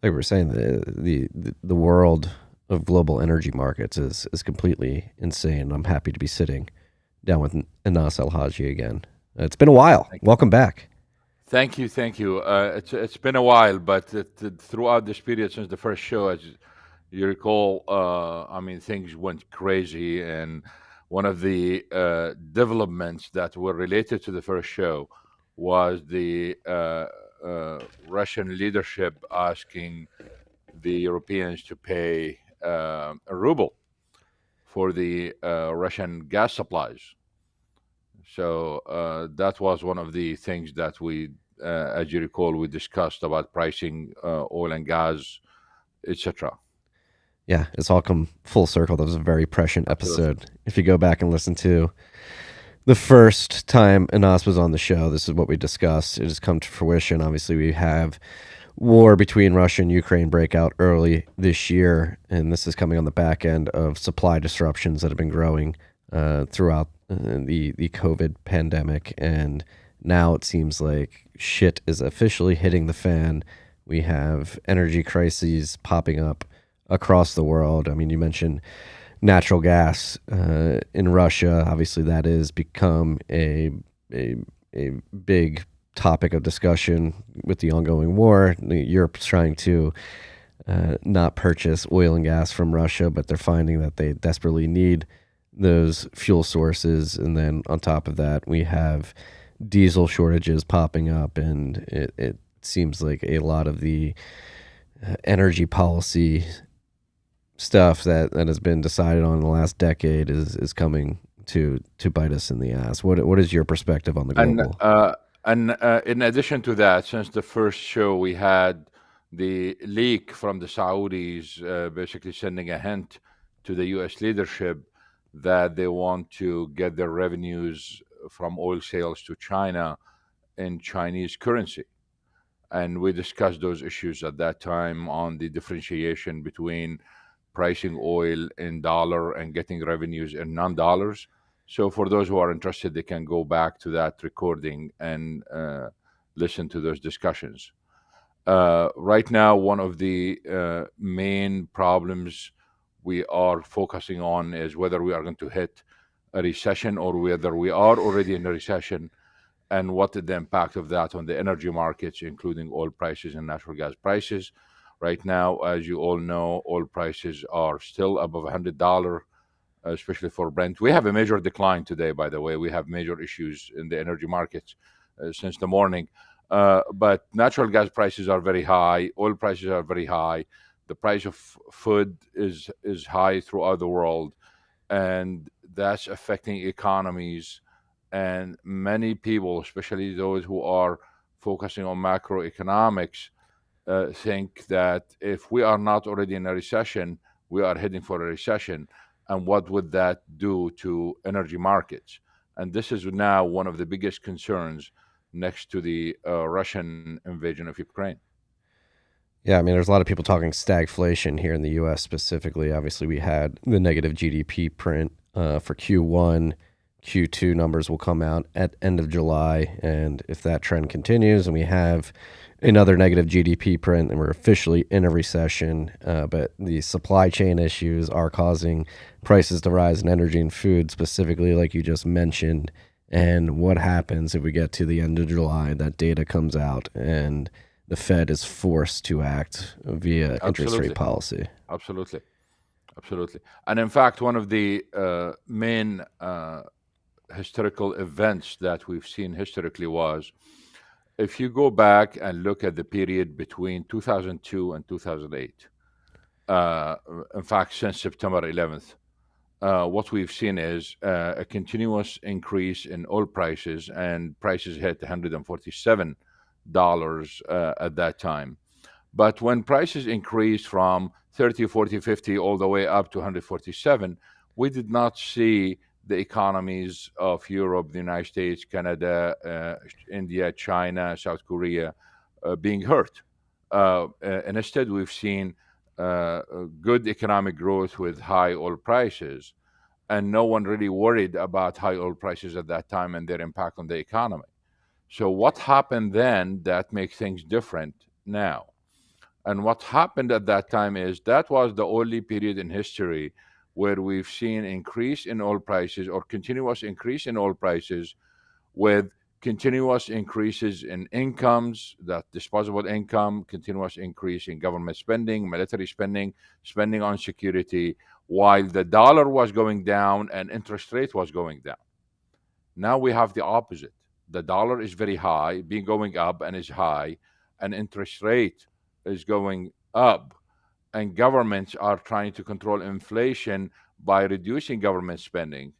like we were saying, the world of global energy markets is completely insane. I'm happy to be sitting down with Anas Alhajji again. It's been a while. Thank Welcome back. thank you, thank you. It's been a while, but throughout this period since the first show, as you recall, I mean, things went crazy, and one of the developments that were related to the first show was the Russian leadership asking the Europeans to pay a ruble for the Russian gas supplies. So that was one of the things that as you recall, we discussed about pricing oil and gas, etc. Yeah, it's all come full circle. That was a very prescient Absolutely. episode. If you go back and listen to the first time Anas was on the show, this is what we discussed. It has come to fruition. Obviously, we have war between Russia and Ukraine break out early this year, and this is coming on the back end of supply disruptions that have been growing throughout the COVID pandemic, and now it seems like shit is officially hitting the fan. We have energy crises popping up across the world. I mean, you mentioned natural gas in Russia. Obviously, that has become a, a big topic of discussion with the ongoing war. Europe's trying to not purchase oil and gas from Russia, but they're finding that they desperately need those fuel sources. And then on top of that, we have diesel shortages popping up, and it seems like a lot of the energy policy stuff that has been decided on in the last decade is coming to bite us in the ass. What is your perspective on the And global? in addition to that, since the first show, we had the leak from the Saudis, basically sending a hint to the U.S. leadership that they want to get their revenues from oil sales to China in Chinese currency. And we discussed those issues at that time on the differentiation between pricing oil in dollar and getting revenues in non-dollars. So for those who are interested, they can go back to that recording and listen to those discussions. Right now, one of the main problems we are focusing on is whether we are going to hit a recession or whether we are already in a recession, and what is the impact of that on the energy markets, including oil prices and natural gas prices. Right now, as you all know, oil prices are still above $100, especially for Brent. We have a major decline today, by the way. We have major issues in the energy markets since the morning. But natural gas prices are very high, oil prices are very high. The price of food is high throughout the world, and that's affecting economies. And many people, especially those who are focusing on macroeconomics, think that if we are not already in a recession, we are heading for a recession. And what would that do to energy markets? And this is now one of the biggest concerns next to the Russian invasion of Ukraine. Yeah, I mean, there's a lot of people talking stagflation here in the U.S. specifically. Obviously, we had the negative GDP print for Q1. Q2 numbers will come out at end of July, and if that trend continues, and we have another negative GDP print, and we're officially in a recession. But the supply chain issues are causing prices to rise in energy and food, specifically, like you just mentioned. And what happens if we get to the end of July? That data comes out, and the Fed is forced to act via interest rate Absolutely, policy. absolutely, absolutely. And in fact, one of the main historical events that we've seen historically was, if you go back and look at the period between 2002 and 2008, uh, in fact, since September 11th, what we've seen is a continuous increase in oil prices, and prices hit $147 at that time. But when prices increased from 30, 40, 50, all the way up to 147, we did not see the economies of Europe, the United States, Canada, India, China, South Korea being hurt. And instead, we've seen good economic growth with high oil prices, and no one really worried about high oil prices at that time and their impact on the economy. So, what happened then that makes things different now? And what happened at that time is that was the only period in history where we've seen increase in oil prices or continuous increase in oil prices with continuous increases in incomes, that disposable income, continuous increase in government spending, military spending, spending on security, while the dollar was going down and interest rate was going down. Now we have the opposite. The dollar is very high, being going up and is high, and interest rate is going up. And governments are trying to control inflation by reducing government spending.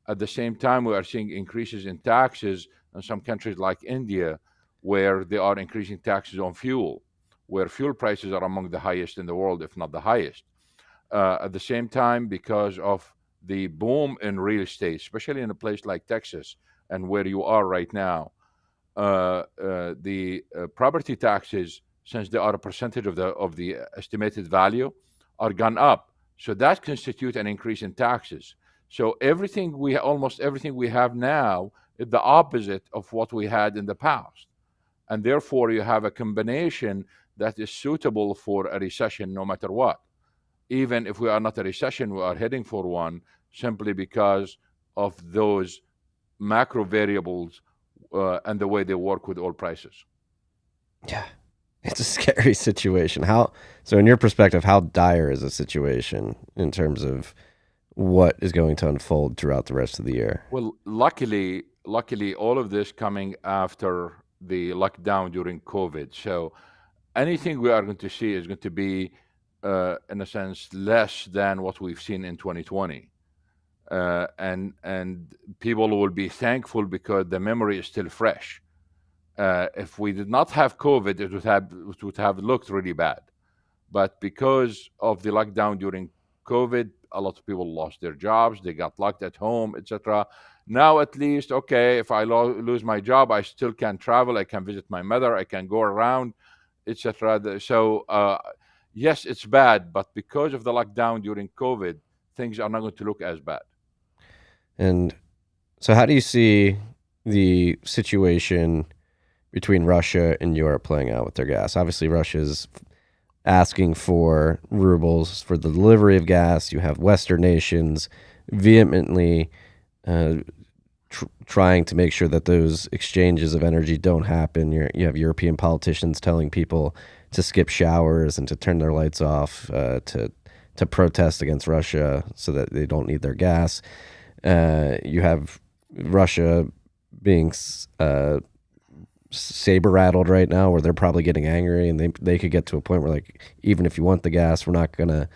At the same time, we are seeing increases in taxes in some countries like India, where they are increasing taxes on fuel, where fuel prices are among the highest in the world, if not the highest. At the same time, because of the boom in real estate, especially in a place like Texas and where you are right now, the property taxes, since they are a percentage of the estimated value, are gone up. So that constitute an increase in taxes. So almost everything we have now is the opposite of what we had in the past, and therefore you have a combination that is suitable for a recession, no matter what. Even if we are not a recession, we are heading for one, simply because of those macro variables and the way they work with oil prices. Yeah. It's a scary situation. So in your perspective, how dire is the situation in terms of what is going to unfold throughout the rest of the year? Well, luckily, all of this coming after the lockdown during COVID. So anything we are going to see is going to be, in a sense, less than what we've seen in 2020. And people will be thankful because the memory is still fresh. If we did not have COVID, it would have looked really bad. But because of the lockdown during COVID, a lot of people lost their jobs, they got locked at home, etc. Now, at least, okay, if I lose my job, I still can travel, I can visit my mother, I can go around, etc. So, yes, it's bad, but because of the lockdown during COVID, things are not going to look as bad. And so, how do you see the situation between Russia and Europe playing out with their gas? Obviously, Russia's asking for rubles for the delivery of gas. You have Western nations vehemently uh, trying to make sure that those exchanges of energy don't happen. You have European politicians telling people to skip showers and to turn their lights off to protest against Russia so that they don't need their gas. You have Russia being saber rattled right now, where they're probably getting angry, and they could get to a point where, like, even if you want the gas, we're not gonna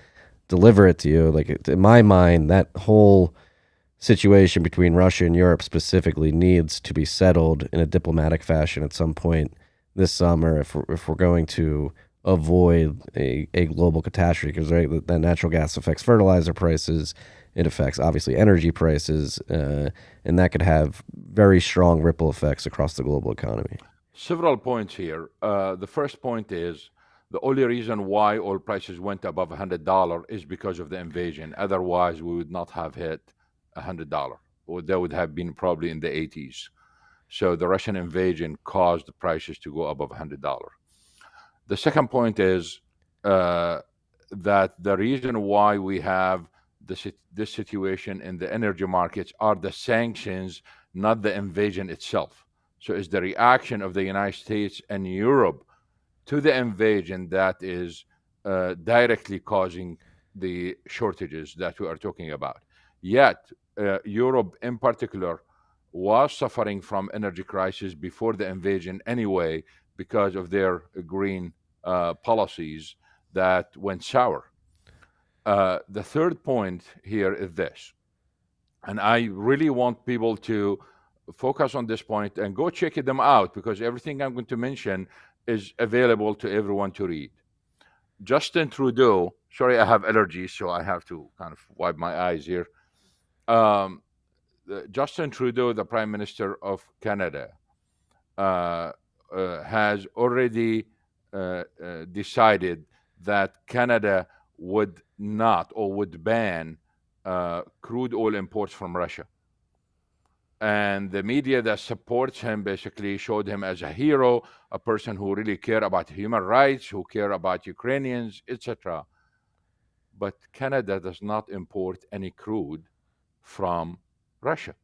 deliver it to you. Like, in my mind, that whole situation between Russia and Europe specifically needs to be settled in a diplomatic fashion at some point this summer if we're going to avoid a global catastrophe, because right, that natural gas affects fertilizer prices, it affects obviously energy prices, and that could have very strong ripple effects across the global economy. Several points here. The first point is the only reason why oil prices went above $100 is because of the invasion. Otherwise, we would not have hit $100. Or that would have been probably in the 80s. So the Russian invasion caused the prices to go above $100. The second point is that the reason why we have this situation in the energy markets are the sanctions, not the invasion itself. So it's the reaction of the United States and Europe to the invasion that is directly causing the shortages that we are talking about. Yet, Europe in particular was suffering from energy crisis before the invasion anyway, because of their green policies that went sour. The third point here is this, and I really want people to focus on this point and go check them out, because everything I'm going to mention is available to everyone to read. Justin Trudeau, sorry, I have allergies, so I have to kind of wipe my eyes here. Um, Justin Trudeau, the Prime Minister of Canada, has already decided that Canada would not or would ban crude oil imports from Russia. And the media that supports him basically showed him as a hero, a person who really cared about human rights, who cared about Ukrainians, etc. But Canada does not import any crude from Russia.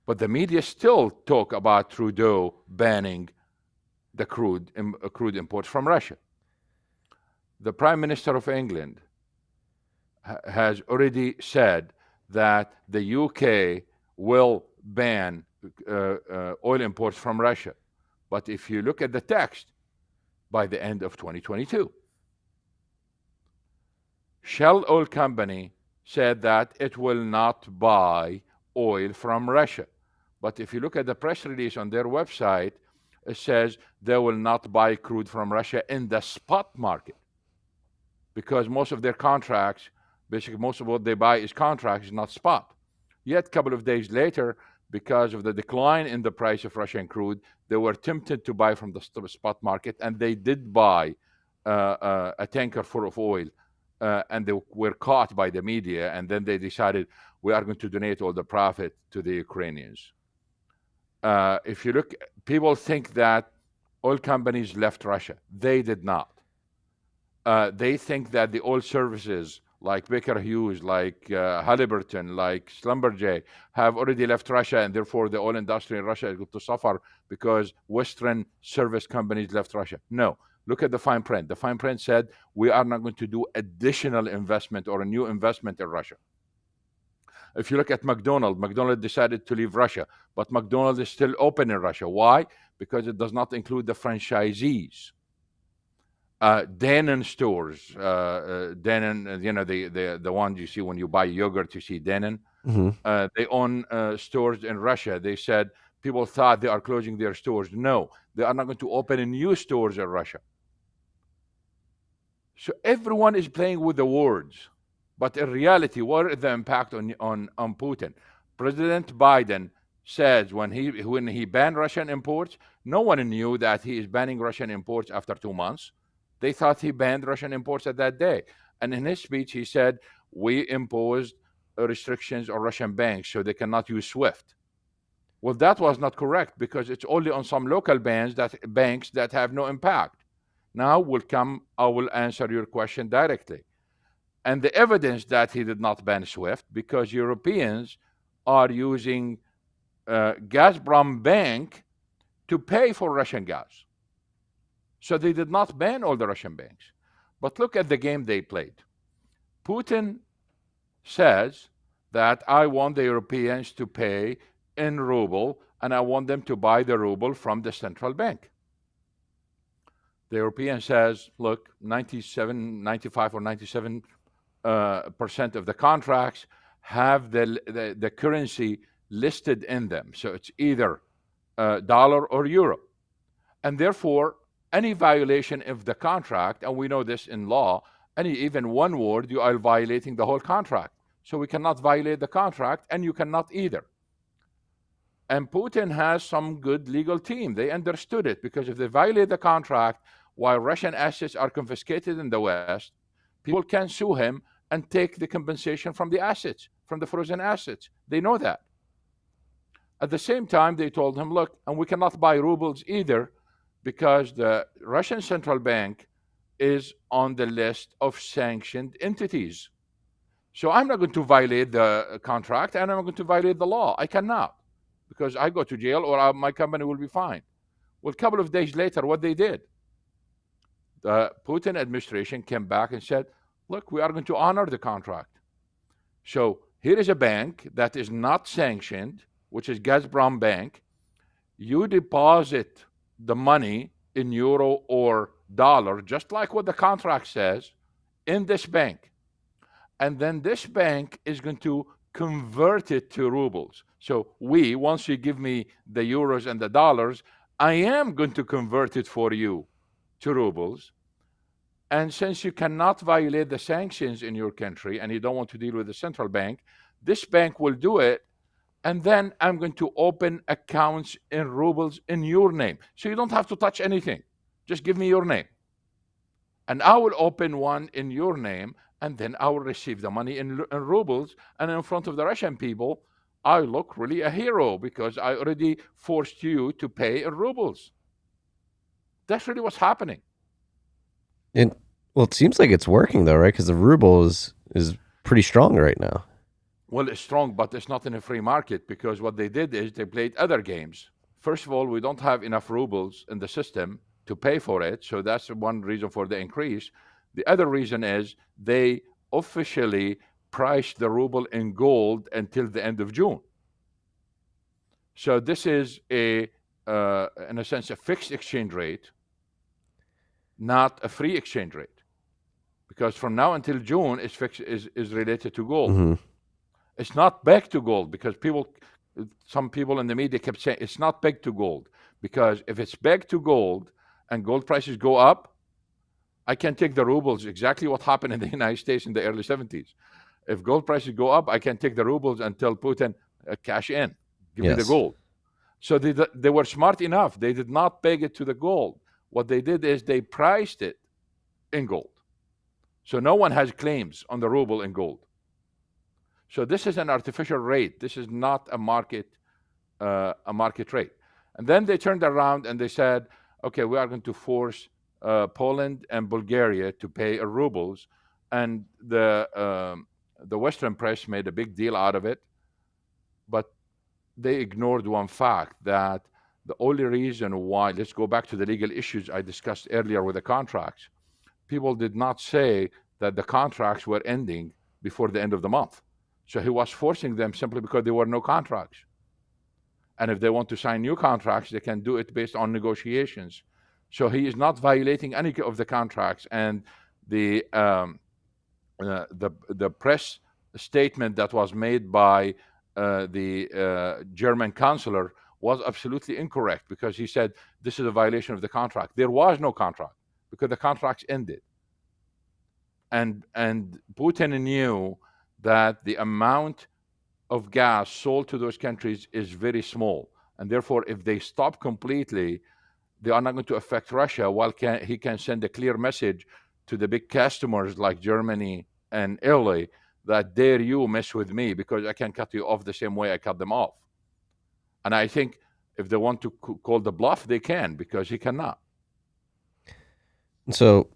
But the media still talk about Trudeau banning the crude imports from Russia. The Prime Minister of England has already said that the UK will ban oil imports from Russia. But if you look at the text, by the end of 2022, Shell Oil Company said that it will not buy oil from Russia. But if you look at the press release on their website, it says they will not buy crude from Russia in the spot market, because most of their contracts, basically most of what they buy is contracts, not spot. Yet a couple of days later, because of the decline in the price of Russian crude, they were tempted to buy from the spot market, and they did buy a tanker full of oil, and they were caught by the media, and then they decided, we are going to donate all the profit to the Ukrainians. If you look, people think that oil companies left Russia. They did not. They think that the oil services like Baker Hughes, like Halliburton, like Schlumberger have already left Russia, and therefore the oil industry in Russia is going to suffer because Western service companies left Russia. No. Look at the fine print. The fine print said we are not going to do additional investment or a new investment in Russia. If you look at McDonald's decided to leave Russia, but McDonald's is still open in Russia. Why? Because it does not include the franchisees. Danone stores, Danone, you know, the ones you see when you buy yogurt, you see Danone. They own stores in Russia. They said people thought they are closing their stores. No, they are not going to open new stores in Russia. So everyone is playing with the words. But in reality, what is the impact on Putin? President Biden says when he banned Russian imports, no one knew that he is banning Russian imports after 2 months. They thought he banned Russian imports at that day. And in his speech, he said, we imposed restrictions on Russian banks so they cannot use SWIFT. Well, that was not correct, because it's only on some local banks that have no impact. Now I will answer your question directly. And the evidence that he did not ban SWIFT, because Europeans are using Gazprom Bank to pay for Russian gas. So they did not ban all the Russian banks. But look at the game they played. Putin says that I want the Europeans to pay in ruble, and I want them to buy the ruble from the central bank. The European says, look, 95 or 97% of the contracts have the currency listed in them. So it's either dollar or euro. And therefore, any violation of the contract, and we know this in law, even one word, you are violating the whole contract. So we cannot violate the contract, and you cannot either. And Putin has some good legal team. They understood it, because if they violate the contract while Russian assets are confiscated in the West, people can sue him and take the compensation from the assets, from the frozen assets. They know that. At the same time, they told him, look, and we cannot buy rubles either, because the Russian central bank is on the list of sanctioned entities. So I'm not going to violate the contract, and I'm going to violate the law. I cannot, because I go to jail or my company will be fined. Well, a couple of days later, what they did, the Putin administration came back and said, look, we are going to honor the contract. So here is a bank that is not sanctioned, which is Gazprom Bank. You deposit the money in euro or dollar, just like what the contract says, in this bank. And then this bank is going to convert it to rubles. So once you give me the euros and the dollars, I am going to convert it for you to rubles. And since you cannot violate the sanctions in your country and you don't want to deal with the central bank, this bank will do it. And then I'm going to open accounts in rubles in your name. So you don't have to touch anything. Just give me your name. And I will open one in your name, and then I will receive the money in rubles. And in front of the Russian people, I look really a hero because I already forced you to pay in rubles. That's really what's happening. And well, it seems like it's working though, right? Because the ruble is pretty strong right now. Well, it's strong, but it's not in a free market, because what they did is they played other games. First of all, we don't have enough rubles in the system to pay for it. So that's one reason for the increase. The other reason is they officially priced the ruble in gold until the end of June. So this is in a sense, a fixed exchange rate, not a free exchange rate, because from now until June is fixed, is related to gold. Mm-hmm. It's not back to gold, because some people in the media kept saying it's not back to gold, because if it's back to gold and gold prices go up, I can take the rubles, exactly what happened in the United States in the early 70s. If gold prices go up, I can take the rubles and tell Putin, cash in, give me the Yes. gold. So they were smart enough. They did not peg it to the gold. What they did is they priced it in gold. So no one has claims on the ruble in gold. So this is an artificial rate. This is not a market rate. And then they turned around and they said, okay, we are going to force Poland and Bulgaria to pay in rubles. And the Western press made a big deal out of it. But they ignored one fact, that the only reason why, let's go back to the legal issues I discussed earlier with the contracts. People did not say that the contracts were ending before the end of the month. So he was forcing them simply because there were no contracts. And if they want to sign new contracts, they can do it based on negotiations. So he is not violating any of the contracts. And the press statement that was made by the German counselor was absolutely incorrect, because he said this is a violation of the contract. There was no contract, because the contracts ended. And Putin knew that the amount of gas sold to those countries is very small. And therefore, if they stop completely, they are not going to affect Russia, while he can send a clear message to the big customers like Germany and Italy that dare you mess with me, because I can cut you off the same way I cut them off. And I think if they want to call the bluff, they can, because he cannot. So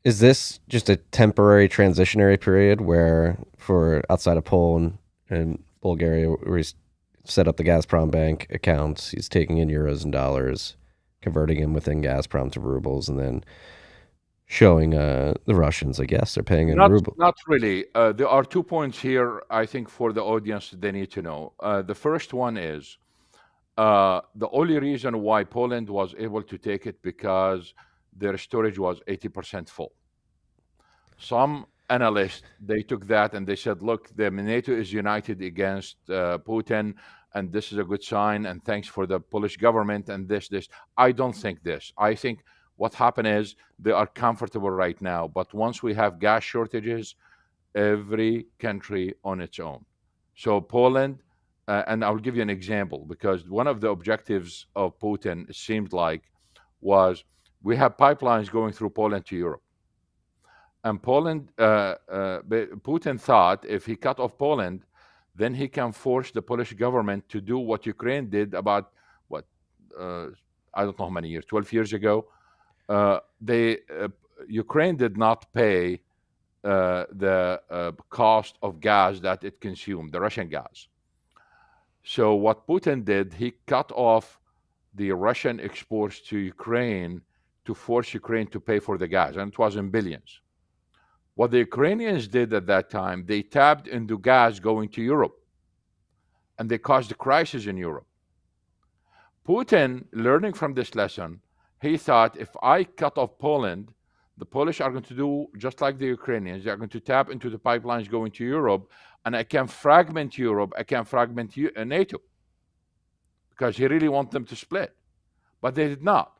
is this just a temporary transitionary period where, for outside of Poland and Bulgaria, where he's set up the Gazprom bank accounts, he's taking in euros and dollars, converting them within Gazprom to rubles, and then showing the Russians, I guess, they're paying in ruble. Not really. There are 2 points here, I think, for the audience they need to know. The first one is the only reason why Poland was able to take it, because their storage was 80% full. Some analysts, they took that and they said, look, the NATO is united against Putin, and this is a good sign, and thanks for the Polish government, and this. I don't think this. I think what happened is they are comfortable right now, but once we have gas shortages, every country on its own. So Poland, and I'll give you an example, because one of the objectives of Putin, it seemed like, was we have pipelines going through Poland to Europe. And Putin thought if he cut off Poland, then he can force the Polish government to do what Ukraine did about, I don't know how many years, 12 years ago. Ukraine did not pay the cost of gas that it consumed, the Russian gas. So what Putin did, he cut off the Russian exports to Ukraine to force Ukraine to pay for the gas, and it was in billions. What the Ukrainians did at that time, they tapped into gas going to Europe, and they caused a crisis in Europe. Putin, learning from this lesson, he thought, if I cut off Poland, the Polish are going to do just like the Ukrainians. They are going to tap into the pipelines going to Europe, and I can fragment Europe. I can fragment NATO, because he really wants them to split. But they did not.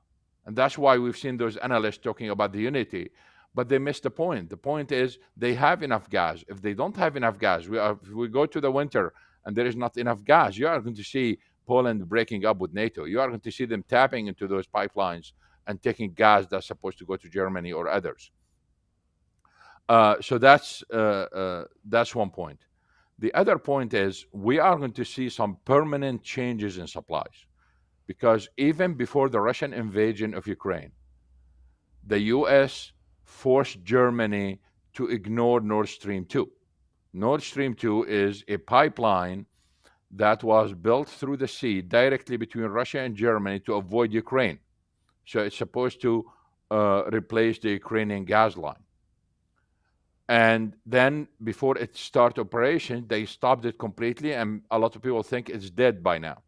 And that's why we've seen those analysts talking about the unity. But they missed the point. The point is they have enough gas. If they don't have enough gas, if we go to the winter and there is not enough gas, you are going to see Poland breaking up with NATO. You are going to see them tapping into those pipelines and taking gas that's supposed to go to Germany or others. So that's one point. The other point is we are going to see some permanent changes in supplies because even before the Russian invasion of Ukraine, the US forced Germany to ignore Nord Stream 2. Nord Stream 2 is a pipeline that was built through the sea directly between Russia and Germany to avoid Ukraine. So it's supposed to replace the Ukrainian gas line. And then before it started operation, they stopped it completely, and a lot of people think it's dead by now.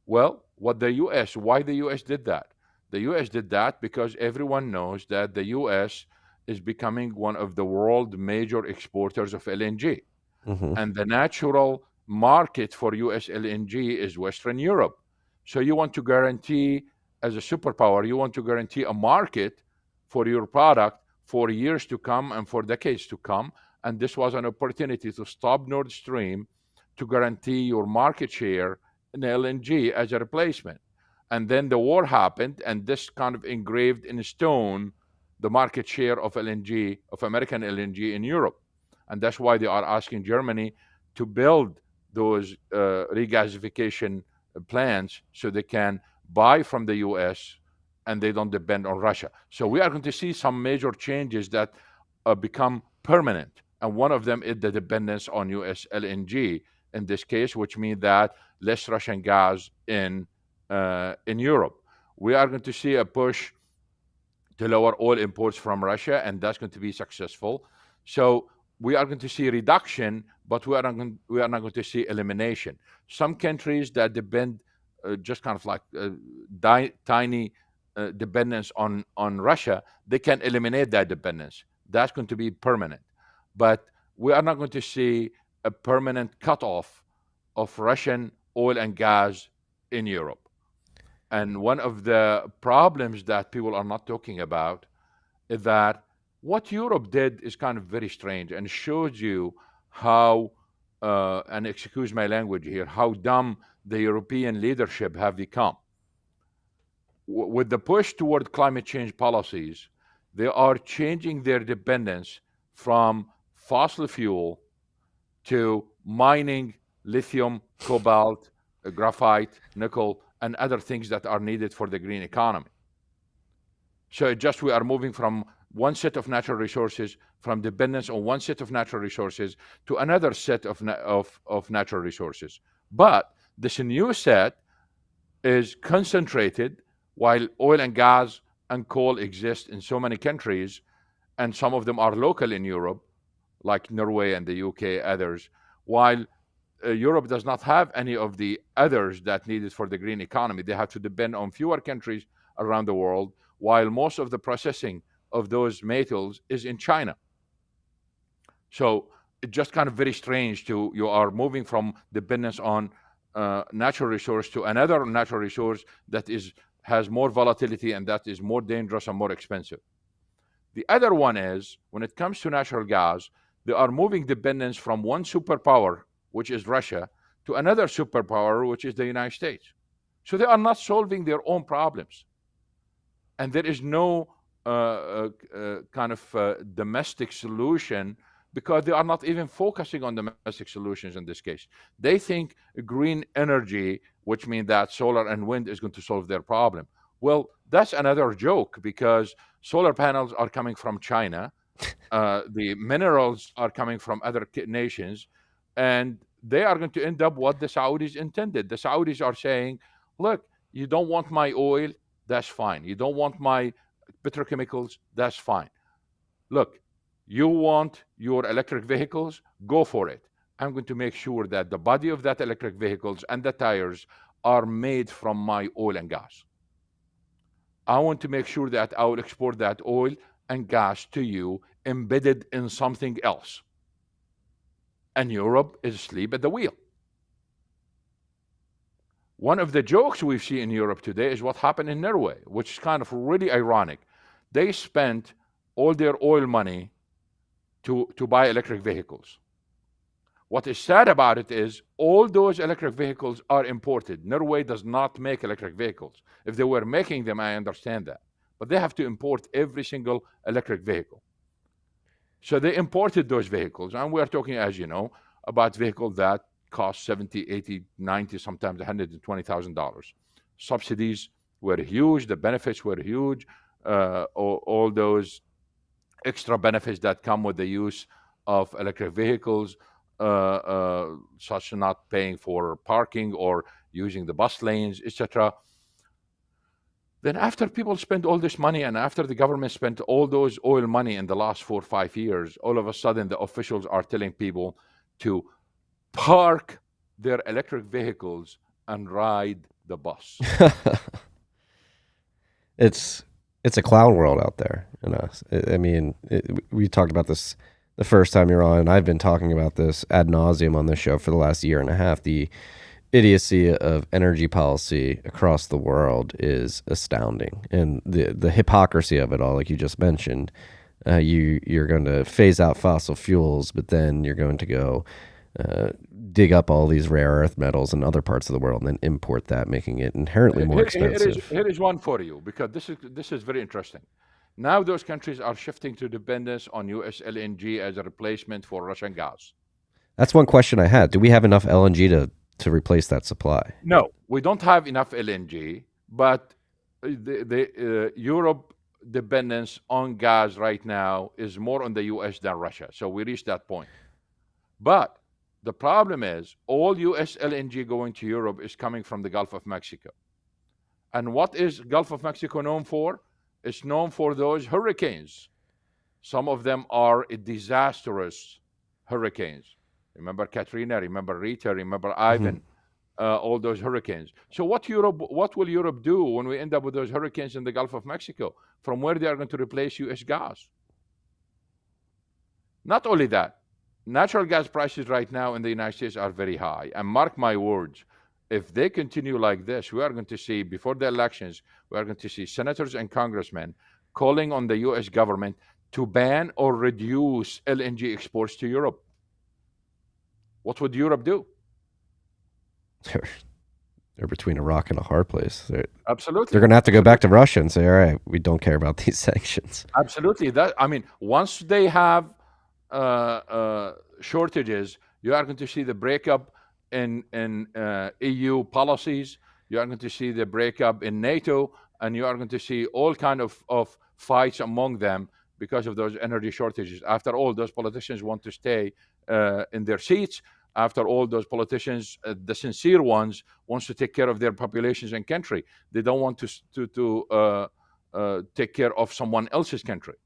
Well, why the US did that? The US did that because everyone knows that the US is becoming one of the world major exporters of LNG. Hmm. And the natural market for US LNG is Western Europe. So you want to guarantee, as a superpower, you want to guarantee a market for your product for years to come and for decades to come. And this was an opportunity to stop Nord Stream to guarantee your market share in LNG as a replacement. And then the war happened, and this kind of engraved in stone the market share of LNG, of American LNG in Europe. And that's why they are asking Germany to build those regasification plants so they can buy from the US and they don't depend on Russia. So we are going to see some major changes that become permanent. And one of them is the dependence on US LNG in this case, which means that less Russian gas in Europe. We are going to see a push to lower oil imports from Russia, and that's going to be successful. So we are going to see reduction, but we are not going to see elimination. Some countries that depend just kind of like tiny dependence on Russia, they can eliminate that dependence. That's going to be permanent. But we are not going to see a permanent cutoff of Russian oil and gas in Europe. And one of the problems that people are not talking about is that what Europe did is kind of very strange and shows you how, and excuse my language here, how dumb the European leadership have become. With the push toward climate change policies, they are changing their dependence from fossil fuel to mining lithium, cobalt, graphite, nickel, and other things that are needed for the green economy. So we are moving from one set of natural resources, from dependence on one set of natural resources to another set of natural resources. But this new set is concentrated while oil and gas and coal exist in so many countries, and some of them are local in Europe, like Norway and the UK, others, while Europe does not have any of the others that needed for the green economy. They have to depend on fewer countries around the world, while most of the processing of those metals is in China. So it's just kind of very strange you are moving from dependence on natural resource to another natural resource that has more volatility and that is more dangerous and more expensive. The other one is when it comes to natural gas, they are moving dependence from one superpower, which is Russia, to another superpower, which is the United States. So they are not solving their own problems. And there is no kind of domestic solution because they are not even focusing on domestic solutions in this case. They think green energy, which means that solar and wind is going to solve their problem. Well, that's another joke because solar panels are coming from China. The minerals are coming from other nations, and they are going to end up what the Saudis intended. The Saudis are saying, look, you don't want my oil, that's fine. You don't want my petrochemicals, that's fine. Look, you want your electric vehicles, go for it. I'm going to make sure that the body of that electric vehicles and the tires are made from my oil and gas. I want to make sure that I will export that oil and gas to you embedded in something else. And Europe is asleep at the wheel. One of the jokes we see in Europe today is what happened in Norway, which is kind of really ironic. They spent all their oil money to buy electric vehicles. What is sad about it is all those electric vehicles are imported. Norway does not make electric vehicles. If they were making them, I understand that. But they have to import every single electric vehicle. So they imported those vehicles. And we're talking, as you know, about vehicles that cost 70, 80, 90, sometimes $120,000. Subsidies were huge. The benefits were huge. All those extra benefits that come with the use of electric vehicles, such as not paying for parking or using the bus lanes, etc. Then after people spend all this money and after the government spent all those oil money in the last 4 or 5 years, all of a sudden the officials are telling people to park their electric vehicles and ride the bus. It's a clown world out there. I mean, we talked about this the first time you're on, and I've been talking about this ad nauseum on this show for the last year and a half. The idiocy of energy policy across the world is astounding, and the hypocrisy of it all, like you just mentioned. You're going to phase out fossil fuels, but then you're going to go dig up all these rare earth metals in other parts of the world and then import that, making it inherently more expensive. Here is one for you, because this is very interesting. Now those countries are shifting to dependence on US LNG as a replacement for Russian gas. That's one question I had. Do we have enough LNG to replace that supply? No, we don't have enough LNG, but the Europe dependence on gas right now is more on the US than Russia. So we reached that point. But the problem is all US LNG going to Europe is coming from the Gulf of Mexico. And what is Gulf of Mexico known for? It's known for those hurricanes. Some of them are disastrous hurricanes. Remember Katrina, remember Rita, remember Ivan, all those hurricanes. So what will Europe do when we end up with those hurricanes in the Gulf of Mexico? From where they are going to replace US gas? Not only that, natural gas prices right now in the United States are very high. And mark my words, if they continue like this, we are going to see, before the elections, we are going to see senators and congressmen calling on the US government to ban or reduce LNG exports to Europe. What would Europe do? They're between a rock and a hard place. Absolutely. They're going to have to go back to Russia and say, all right, we don't care about these sanctions. Absolutely. Once they have shortages, you are going to see the breakup in EU policies. You are going to see the breakup in NATO, and you are going to see all kind of fights among them because of those energy shortages. After all, those politicians want to stay in their seats. After all, those politicians, the sincere ones, wants to take care of their populations and country. They don't want to take care of someone else's country.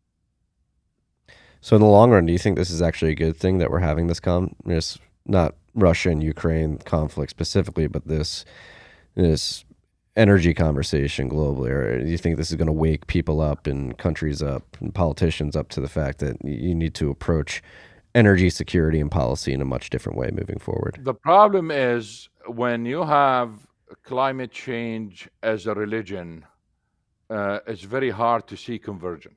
So in the long run, do you think this is actually a good thing that we're having this not Russia and Ukraine conflict specifically, but this energy conversation globally? Or do you think this is going to wake people up and countries up and politicians up to the fact that you need to approach energy security and policy in a much different way moving forward? The problem is when you have climate change as a religion, it's very hard to see conversion.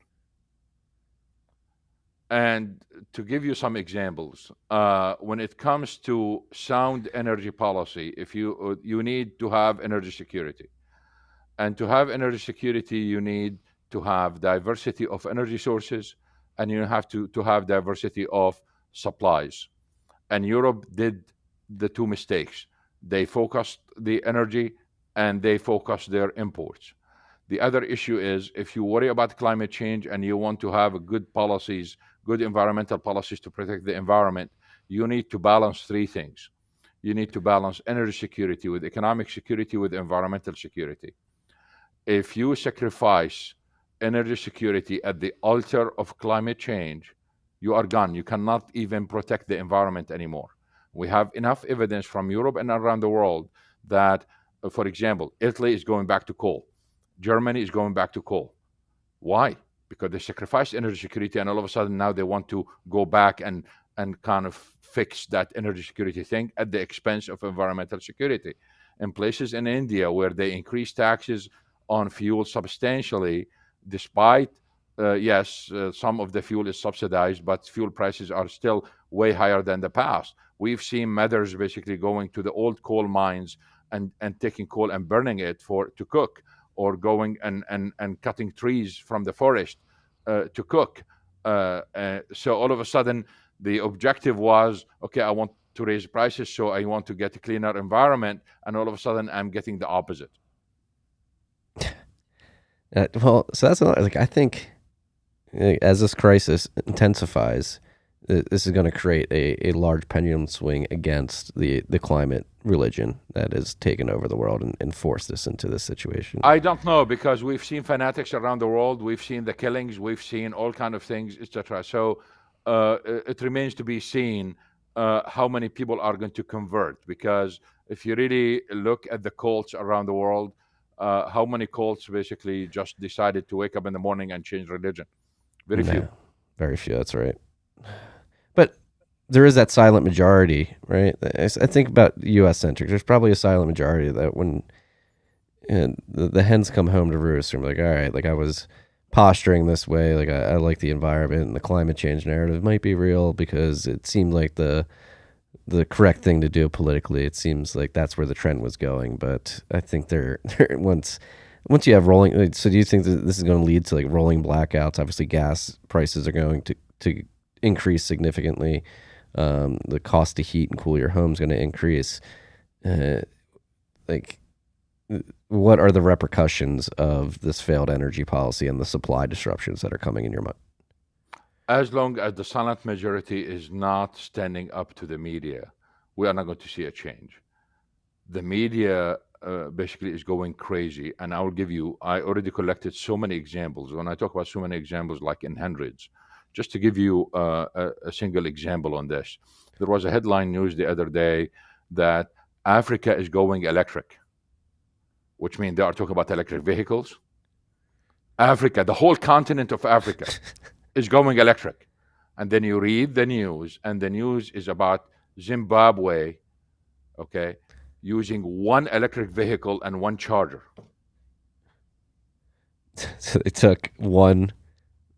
And to give you some examples, when it comes to sound energy policy, if you need to have energy security, and to have energy security, you need to have diversity of energy sources, and you have to have diversity of supplies. And Europe did the two mistakes. They focused the energy and they focused their imports. The other issue is if you worry about climate change and you want to have good policies, good environmental policies to protect the environment, you need to balance three things. You need to balance energy security with economic security with environmental security. If you sacrifice energy security at the altar of climate change, you are gone. You cannot even protect the environment anymore. We have enough evidence from Europe and around the world that, for example, Italy is going back to coal. Germany is going back to coal. Why? Because they sacrificed energy security, and all of a sudden now they want to go back and kind of fix that energy security thing at the expense of environmental security. In places in India where they increased taxes on fuel substantially, despite some of the fuel is subsidized, but fuel prices are still way higher than the past. We've seen mothers basically going to the old coal mines and taking coal and burning it to cook, or going and cutting trees from the forest to cook. So all of a sudden, the objective was, okay, I want to raise prices, so I want to get a cleaner environment, and all of a sudden I'm getting the opposite. Well, so that's like I think as this crisis intensifies, this is going to create a large pendulum swing against the climate religion that has taken over the world and forced us into this situation. I don't know, because we've seen fanatics around the world, we've seen the killings, we've seen all kind of things, etc. So it remains to be seen how many people are going to convert. Because if you really look at the cults around the world, how many cults basically just decided to wake up in the morning and change religion? Very few. No, very few. That's right. But there is that silent majority, right? I think about U.S. centric. There's probably a silent majority that when the hens come home to roost, I'm like, all right, like I was posturing this way, like I like the environment and the climate change narrative might be real because it seemed like the correct thing to do politically. It seems like that's where the trend was going. But I think they're once you have rolling. So do you think that this is going to lead to like rolling blackouts? Obviously, gas prices are going to increase significantly. The cost to heat and cool your home is going to increase. Like, what are the repercussions of this failed energy policy and the supply disruptions that are coming in your mind? As long as the silent majority is not standing up to the media, we are not going to see a change. The media basically is going crazy, and I already collected so many examples. When I talk about so many examples, like in hundreds, just to give you a single example on this, there was a headline news the other day that Africa is going electric, which means they are talking about electric vehicles. Africa, the whole continent of Africa, is going electric. And then you read the news, and the news is about Zimbabwe, okay, using one electric vehicle and one charger. So they took one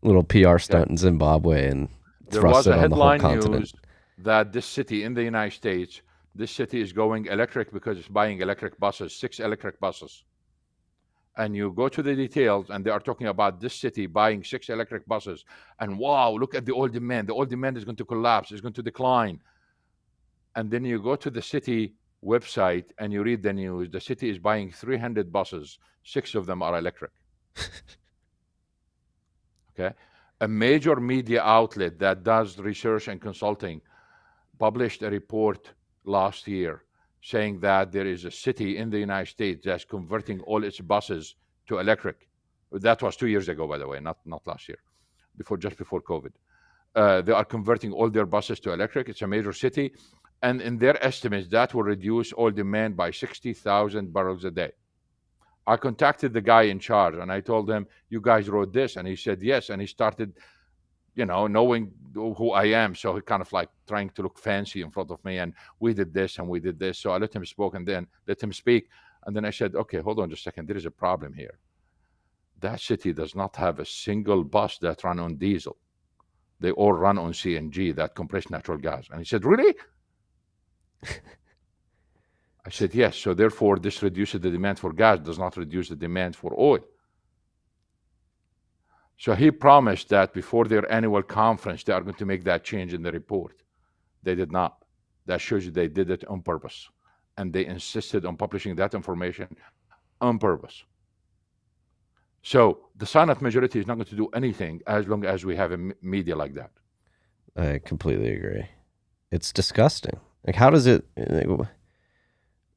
little PR stunt in Zimbabwe and There thrust was it a on the whole headline continent. news that this city in the United States, this city is going electric because it's buying electric buses, 6 electric buses. And you go to the details, and they are talking about this city buying 6 electric buses. And wow, look at the oil demand. The oil demand is going to collapse, it's going to decline. And then you go to the city website and you read the news. The city is buying 300 buses, 6 of them are electric. Okay. A major media outlet that does research and consulting published a report last year saying that there is a city in the United States that's converting all its buses to electric. That was 2 years ago, by the way, not last year, just before COVID. They are converting all their buses to electric. It's a major city. And in their estimates, that will reduce oil demand by 60,000 barrels a day. I contacted the guy in charge and I told him, you guys wrote this? And he said, yes. And he started, knowing who I am. So he kind of like trying to look fancy in front of me. And we did this and we did this. So I let him speak and then let him speak. And then I said, okay, hold on just a second. There is a problem here. That city does not have a single bus that run on diesel. They all run on CNG, that compressed natural gas. And he said, really? I said, yes. So therefore, this reduces the demand for gas, does not reduce the demand for oil. So he promised that before their annual conference, they are going to make that change in the report. They did not. That shows you they did it on purpose. And they insisted on publishing that information on purpose. So the silent majority is not going to do anything as long as we have a media like that. I completely agree. It's disgusting. Like, how does it?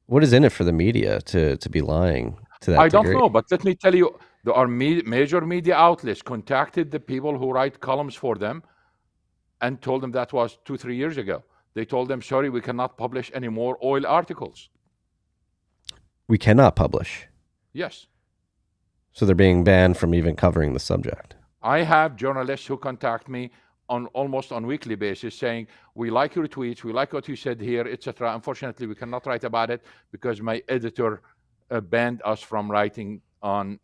What is in it for the media to be lying to that degree? I don't know, but let me tell you, there are major media outlets contacted the people who write columns for them and told them that was 2-3 years ago. They told them, sorry, we cannot publish any more oil articles. We cannot publish. Yes. So they're being banned from even covering the subject. I have journalists who contact me almost on weekly basis saying, we like your tweets, we like what you said here, etc. Unfortunately, we cannot write about it because my editor banned us from writing on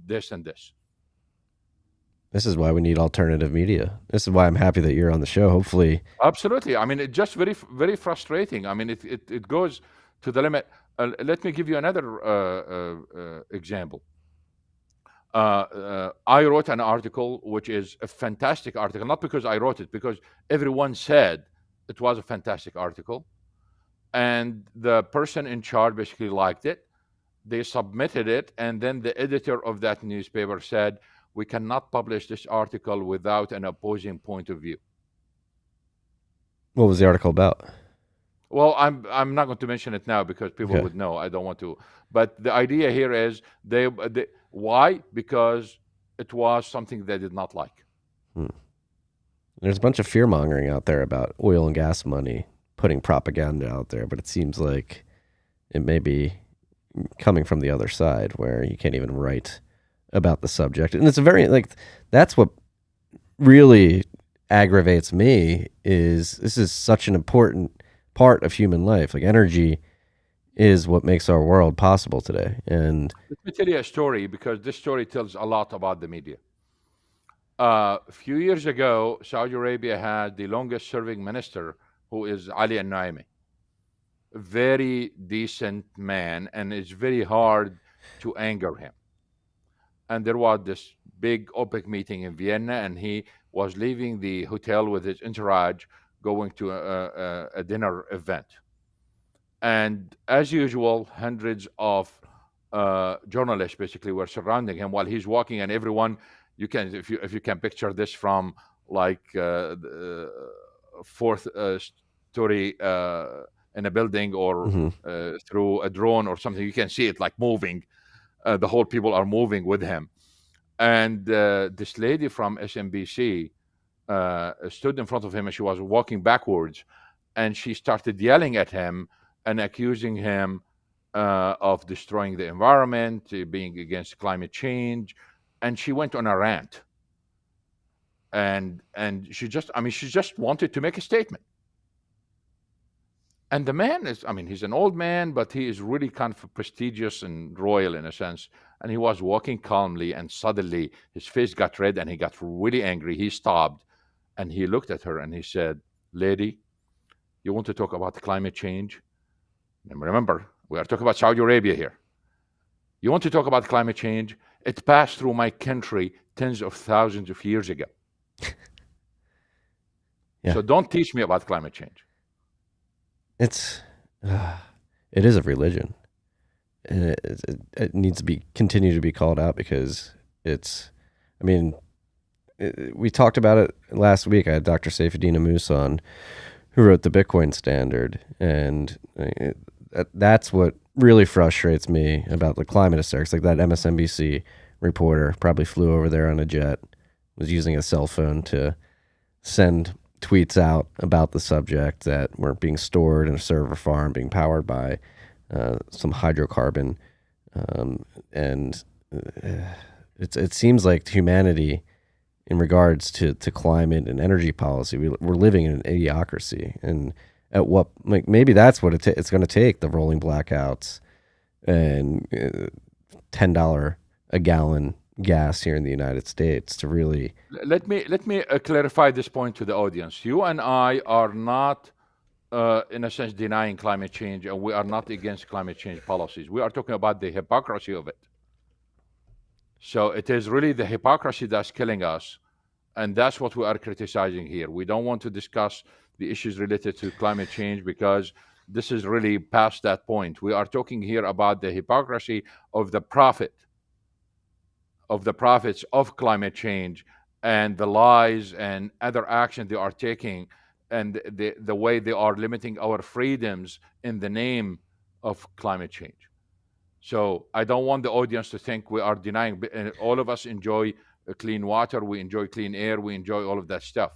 this and this. This is why we need alternative media. This is why I'm happy that you're on the show. Hopefully. Absolutely. I mean, it's just very, very frustrating. I mean, it goes to the limit. Let me give you another example. I wrote an article, which is a fantastic article, not because I wrote it, because everyone said It was a fantastic article. And the person in charge basically liked it. They submitted it. And then the editor of that newspaper said, we cannot publish this article without an opposing point of view. What was the article about? Well, I'm not going to mention it now because people Okay. would know. I don't want to. But the idea here is they why? Because it was something they did not like. There's a bunch of fear mongering out there about oil and gas money, putting propaganda out there, but it seems like it may be coming from the other side where you can't even write about the subject. And it's a very, like, that's what really aggravates me is this is such an important part of human life. Like, energy is what makes our world possible today. And Let me tell you a story because this story tells a lot about the media. A few years ago, Saudi Arabia had the longest serving minister, who is Ali Al-Naimi. A very decent man, and it's very hard to anger him. And there was this big OPEC meeting in Vienna, and he was leaving the hotel with his entourage, going to a dinner event. And as usual, hundreds of journalists basically were surrounding him while he's walking, and everyone, you can, if you can picture this from like the fourth story in a building or through a drone or something, you can see it like moving. The whole people are moving with him. And this lady from SMBC stood in front of him, and she was walking backwards, and she started yelling at him and accusing him of destroying the environment, being against climate change, and she went on a rant. And she just wanted to make a statement. And the man is, he's an old man, but he is really kind of prestigious and royal in a sense. And he was walking calmly, and suddenly his face got red and he got really angry. He stopped and he looked at her and he said, "Lady, you want to talk about climate change? And remember, we are talking about Saudi Arabia here. You want to talk about climate change? It passed through my country tens of thousands of years ago. Yeah. So don't teach me about climate change." It is a religion, and it needs to be continue to be called out because we talked about it last week. I had Dr. Saifuddin Ammous on, who wrote the Bitcoin Standard, and that's what really frustrates me about the climate hysterics. Like that MSNBC reporter probably flew over there on a jet, was using a cell phone to send tweets out about the subject that weren't being stored in a server farm being powered by some hydrocarbon. It seems like humanity, in regards to climate and energy policy, we're living in an idiocracy. And at what, like, maybe that's what it's going to take, the rolling blackouts and $10 a gallon gas here in the United States to really. Let me clarify this point to the audience. You and I are not, in a sense, denying climate change, and we are not against climate change policies. We are talking about the hypocrisy of it. So it is really the hypocrisy that's killing us, and that's what we are criticizing here. We don't want to discuss the issues related to climate change because this is really past that point. We are talking here about the hypocrisy of the prophets of climate change, and the lies and other action they are taking, and the way they are limiting our freedoms in the name of climate change. So I don't want the audience to think we are denying. All of us enjoy clean water, we enjoy clean air, we enjoy all of that stuff.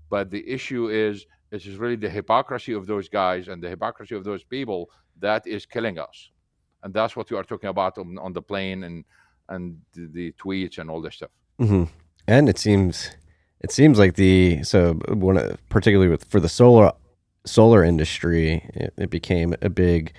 But the issue is, it is really the hypocrisy of those guys and the hypocrisy of those people that is killing us. And that's what we are talking about on the plane and the tweets and all this stuff. Mm-hmm. And it seems like particularly for the solar industry, it became a big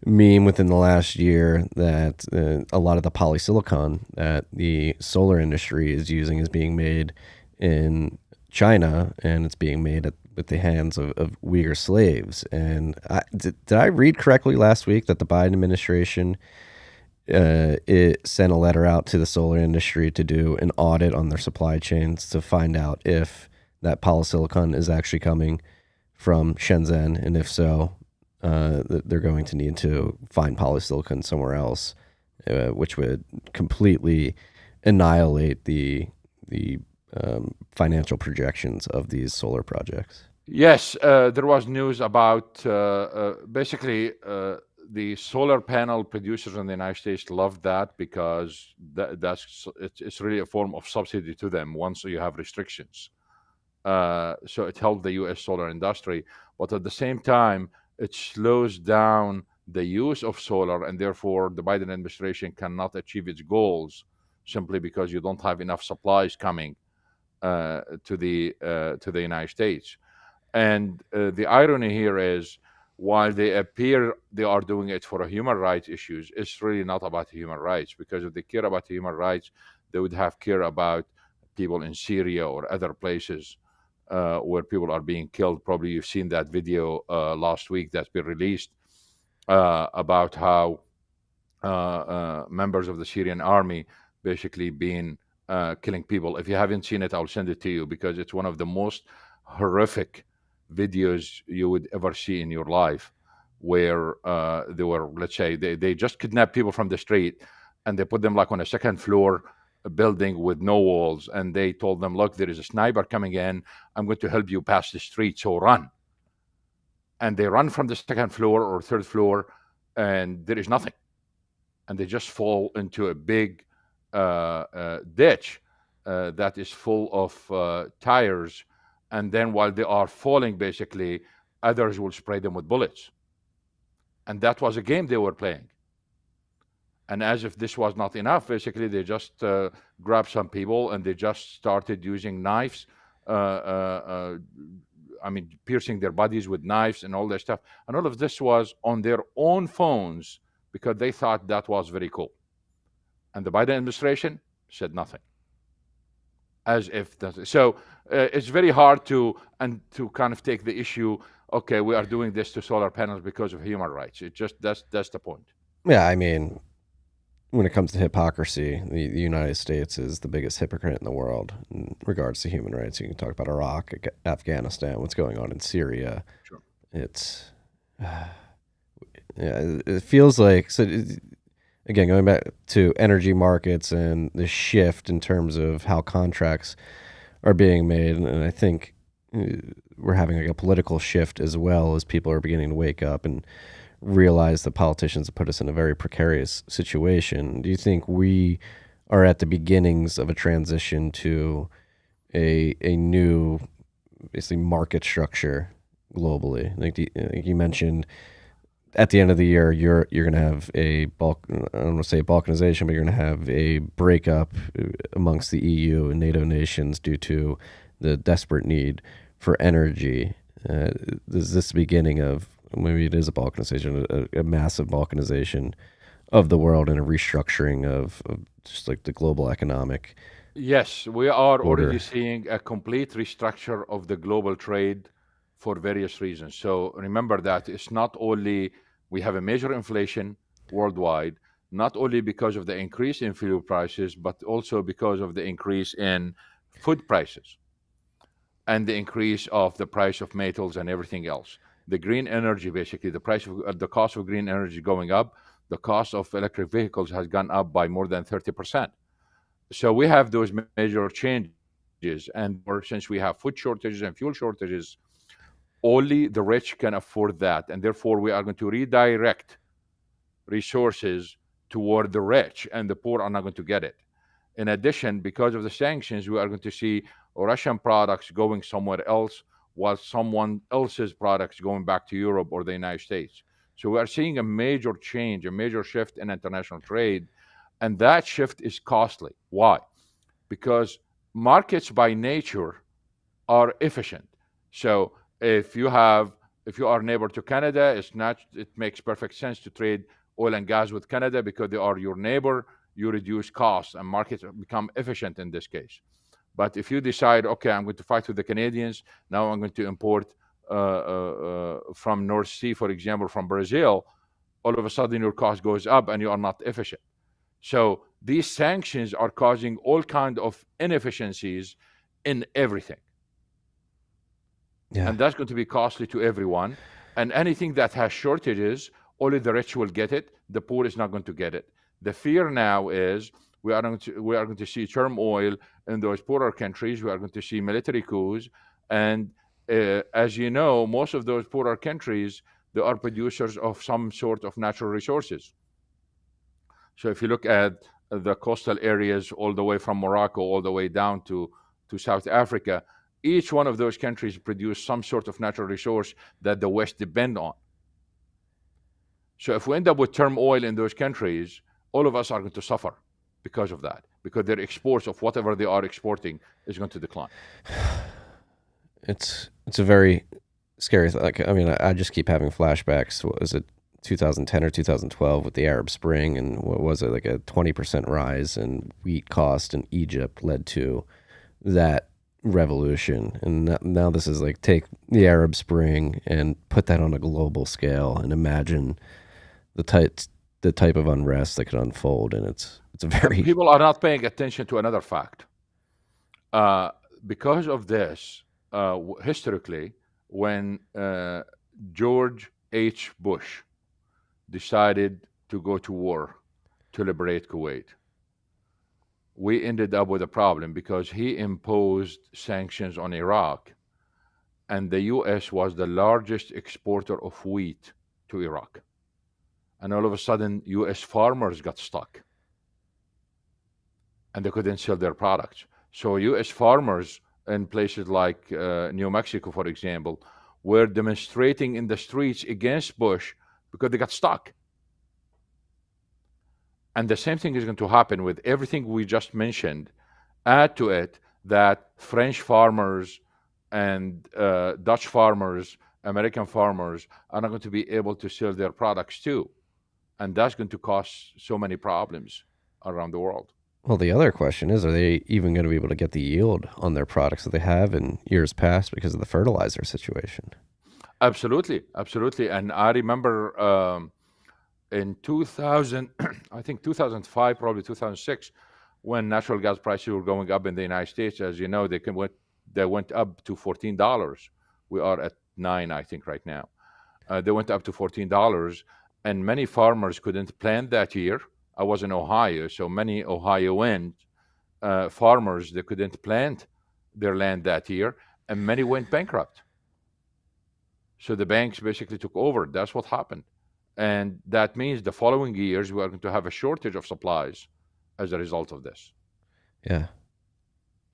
meme within the last year that a lot of the polysilicon that the solar industry is using is being made in China, and it's being made at the hands of Uyghur slaves. And did I read correctly last week that the Biden administration it sent a letter out to the solar industry to do an audit on their supply chains to find out if that polysilicon is actually coming from Shenzhen, and if so, they're going to need to find polysilicon somewhere else, which would completely annihilate the financial projections of these solar projects. Yes, there was news about basically the solar panel producers in the United States love that because it's really a form of subsidy to them once you have restrictions. So it helped the U.S. solar industry, but at the same time, it slows down the use of solar, and therefore the Biden administration cannot achieve its goals simply because you don't have enough supplies coming to the United States. And the irony here is, while they appear they are doing it for human rights issues, it's really not about human rights, because if they care about human rights, they would have care about people in Syria or other places where people are being killed. Probably you've seen that video last week that's been released about how members of the Syrian army basically being killing people. If you haven't seen it, I'll send it to you because it's one of the most horrific videos you would ever see in your life, where they were, let's say, they just kidnapped people from the street and they put them like on a second floor building with no walls, and they told them, look, there is a sniper coming in, I'm going to help you pass the street, so run. And they run from the second floor or third floor, and there is nothing, and they just fall into a big ditch that is full of tires. And then while they are falling, basically, others will spray them with bullets. And that was a game they were playing. And as if this was not enough, basically, they just grabbed some people and they just started using knives. Piercing their bodies with knives and all that stuff. And all of this was on their own phones because they thought that was very cool. And the Biden administration said nothing. As if that. So it's very hard to kind of take the issue. Okay, we are doing this to solar panels because of human rights. It just that's the point. Yeah, I mean, when it comes to hypocrisy, the United States is the biggest hypocrite in the world in regards to human rights. You can talk about Iraq, Afghanistan, what's going on in Syria. Sure. It's it feels like so. Again, going back to energy markets and the shift in terms of how contracts are being made, and I think we're having like a political shift as well as people are beginning to wake up and realize that politicians have put us in a very precarious situation. Do you think we are at the beginnings of a transition to a new, basically, market structure globally? Like you mentioned, at the end of the year, you're going to have I don't want to say balkanization, but you're going to have a breakup amongst the EU and NATO nations due to the desperate need for energy. Is this the beginning of, maybe it is a balkanization, a massive balkanization of the world and a restructuring of just like the global economic? Yes, we are order. already seeing a complete restructure of the global trade for various reasons. So remember that it's not only we have a major inflation worldwide, not only because of the increase in fuel prices, but also because of the increase in food prices and the increase of the price of metals and everything else. The green energy, basically, the cost of green energy going up, the cost of electric vehicles has gone up by more than 30%. So we have those major changes, and since we have food shortages and fuel shortages, only the rich can afford that, and therefore we are going to redirect resources toward the rich, and the poor are not going to get it. In addition, because of the sanctions, we are going to see Russian products going somewhere else, while someone else's products going back to Europe or the United States. So we are seeing a major change, a major shift in international trade, and that shift is costly. Why? Because markets by nature are efficient. So if you are neighbor to Canada, it makes perfect sense to trade oil and gas with Canada because they are your neighbor. You reduce costs and markets become efficient in this case. But if you decide, okay, I'm going to fight with the Canadians, now I'm going to import from North Sea, for example, from Brazil, all of a sudden your cost goes up and you are not efficient. So these sanctions are causing all kinds of inefficiencies in everything. Yeah. And that's going to be costly to everyone. And anything that has shortages, only the rich will get it. The poor is not going to get it. The fear now is we are going to see turmoil in those poorer countries. We are going to see military coups, and as you know, most of those poorer countries, they are producers of some sort of natural resources. So if you look at the coastal areas all the way from Morocco all the way down to South Africa, each one of those countries produce some sort of natural resource that the West depend on. So if we end up with turmoil in those countries, all of us are going to suffer because of that, because their exports of whatever they are exporting is going to decline. It's a very scary. Like, I mean, I just keep having flashbacks. What was it, 2010 or 2012 with the Arab Spring, and what was it, like a 20% rise in wheat cost in Egypt led to that revolution. And now this is like, take the Arab Spring and put that on a global scale and imagine the type of unrest that could unfold. And it's a very People are not paying attention to another fact. Because of this, historically, when George H. Bush decided to go to war to liberate Kuwait, we ended up with a problem because he imposed sanctions on Iraq, and the U.S. was the largest exporter of wheat to Iraq. And all of a sudden, U.S. farmers got stuck and they couldn't sell their products. So U.S. farmers in places like New Mexico, for example, were demonstrating in the streets against Bush because they got stuck. And the same thing is going to happen with everything we just mentioned. Add to it that French farmers and Dutch farmers, American farmers are not going to be able to sell their products too. And that's going to cause so many problems around the world. Well, the other question is, are they even going to be able to get the yield on their products that they have in years past because of the fertilizer situation? Absolutely, absolutely. And I remember in 2000, I think 2005, probably 2006, when natural gas prices were going up in the United States. As you know, they went up to $14. We are at 9, I think, right now. They went up to $14, and many farmers couldn't plant that year. I was in Ohio, so many Ohioan farmers, they couldn't plant their land that year, and many went bankrupt. So the banks basically took over. That's what happened. And that means the following years, we are going to have a shortage of supplies as a result of this. Yeah.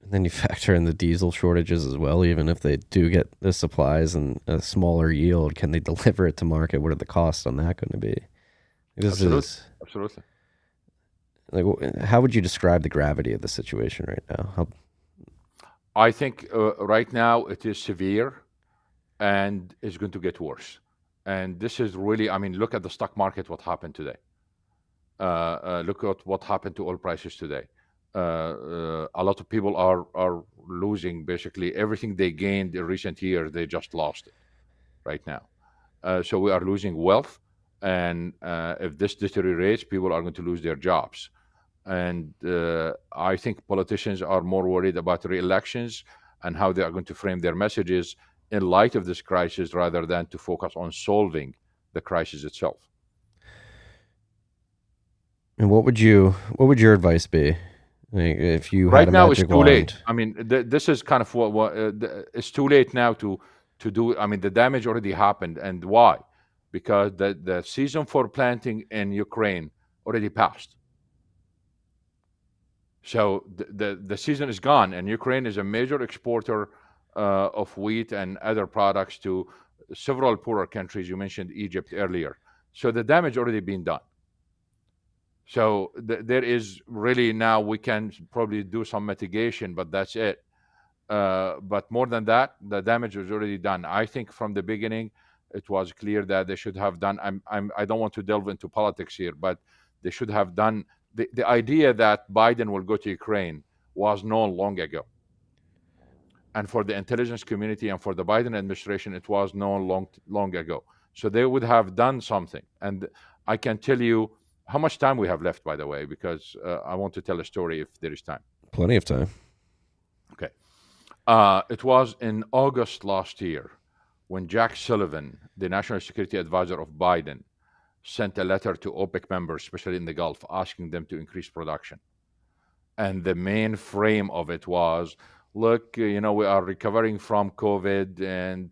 And then you factor in the diesel shortages as well. Even if they do get the supplies and a smaller yield, can they deliver it to market? What are the costs on that going to be? This Absolutely. is Absolutely. like, how would you describe the gravity of the situation right now? I think right now it is severe and it's going to get worse. And this is really, I mean, look at the stock market, what happened today. Look at what happened to oil prices today. A lot of people are losing basically everything they gained in recent years. They just lost it right now. So we are losing wealth. And if this deteriorates, people are going to lose their jobs. And I think politicians are more worried about re-elections and how they are going to frame their messages in light of this crisis rather than to focus on solving the crisis itself. And what would your advice be? Like, if you had Right a now, it's magic too wand? late. I mean, this is kind of it's too late now to do. I mean, the damage already happened, and why? Because the season for planting in Ukraine already passed. So the season is gone, and Ukraine is a major exporter of wheat and other products to several poorer countries. You mentioned Egypt earlier. So the damage already been done. So there is really, now we can probably do some mitigation, but that's it. But more than that, the damage was already done. I think from the beginning, it was clear that they should have done. I don't want to delve into politics here, but they should have done. The idea that Biden will go to Ukraine was known long ago. And for the intelligence community and for the Biden administration, it was known long ago. So they would have done something. And I can tell you how much time we have left, by the way, because I want to tell a story if there is time. Plenty of time. Okay. It was in August last year when Jack Sullivan, the national security advisor of Biden, sent a letter to OPEC members, especially in the Gulf, asking them to increase production. And the main frame of it was, look, we are recovering from COVID, and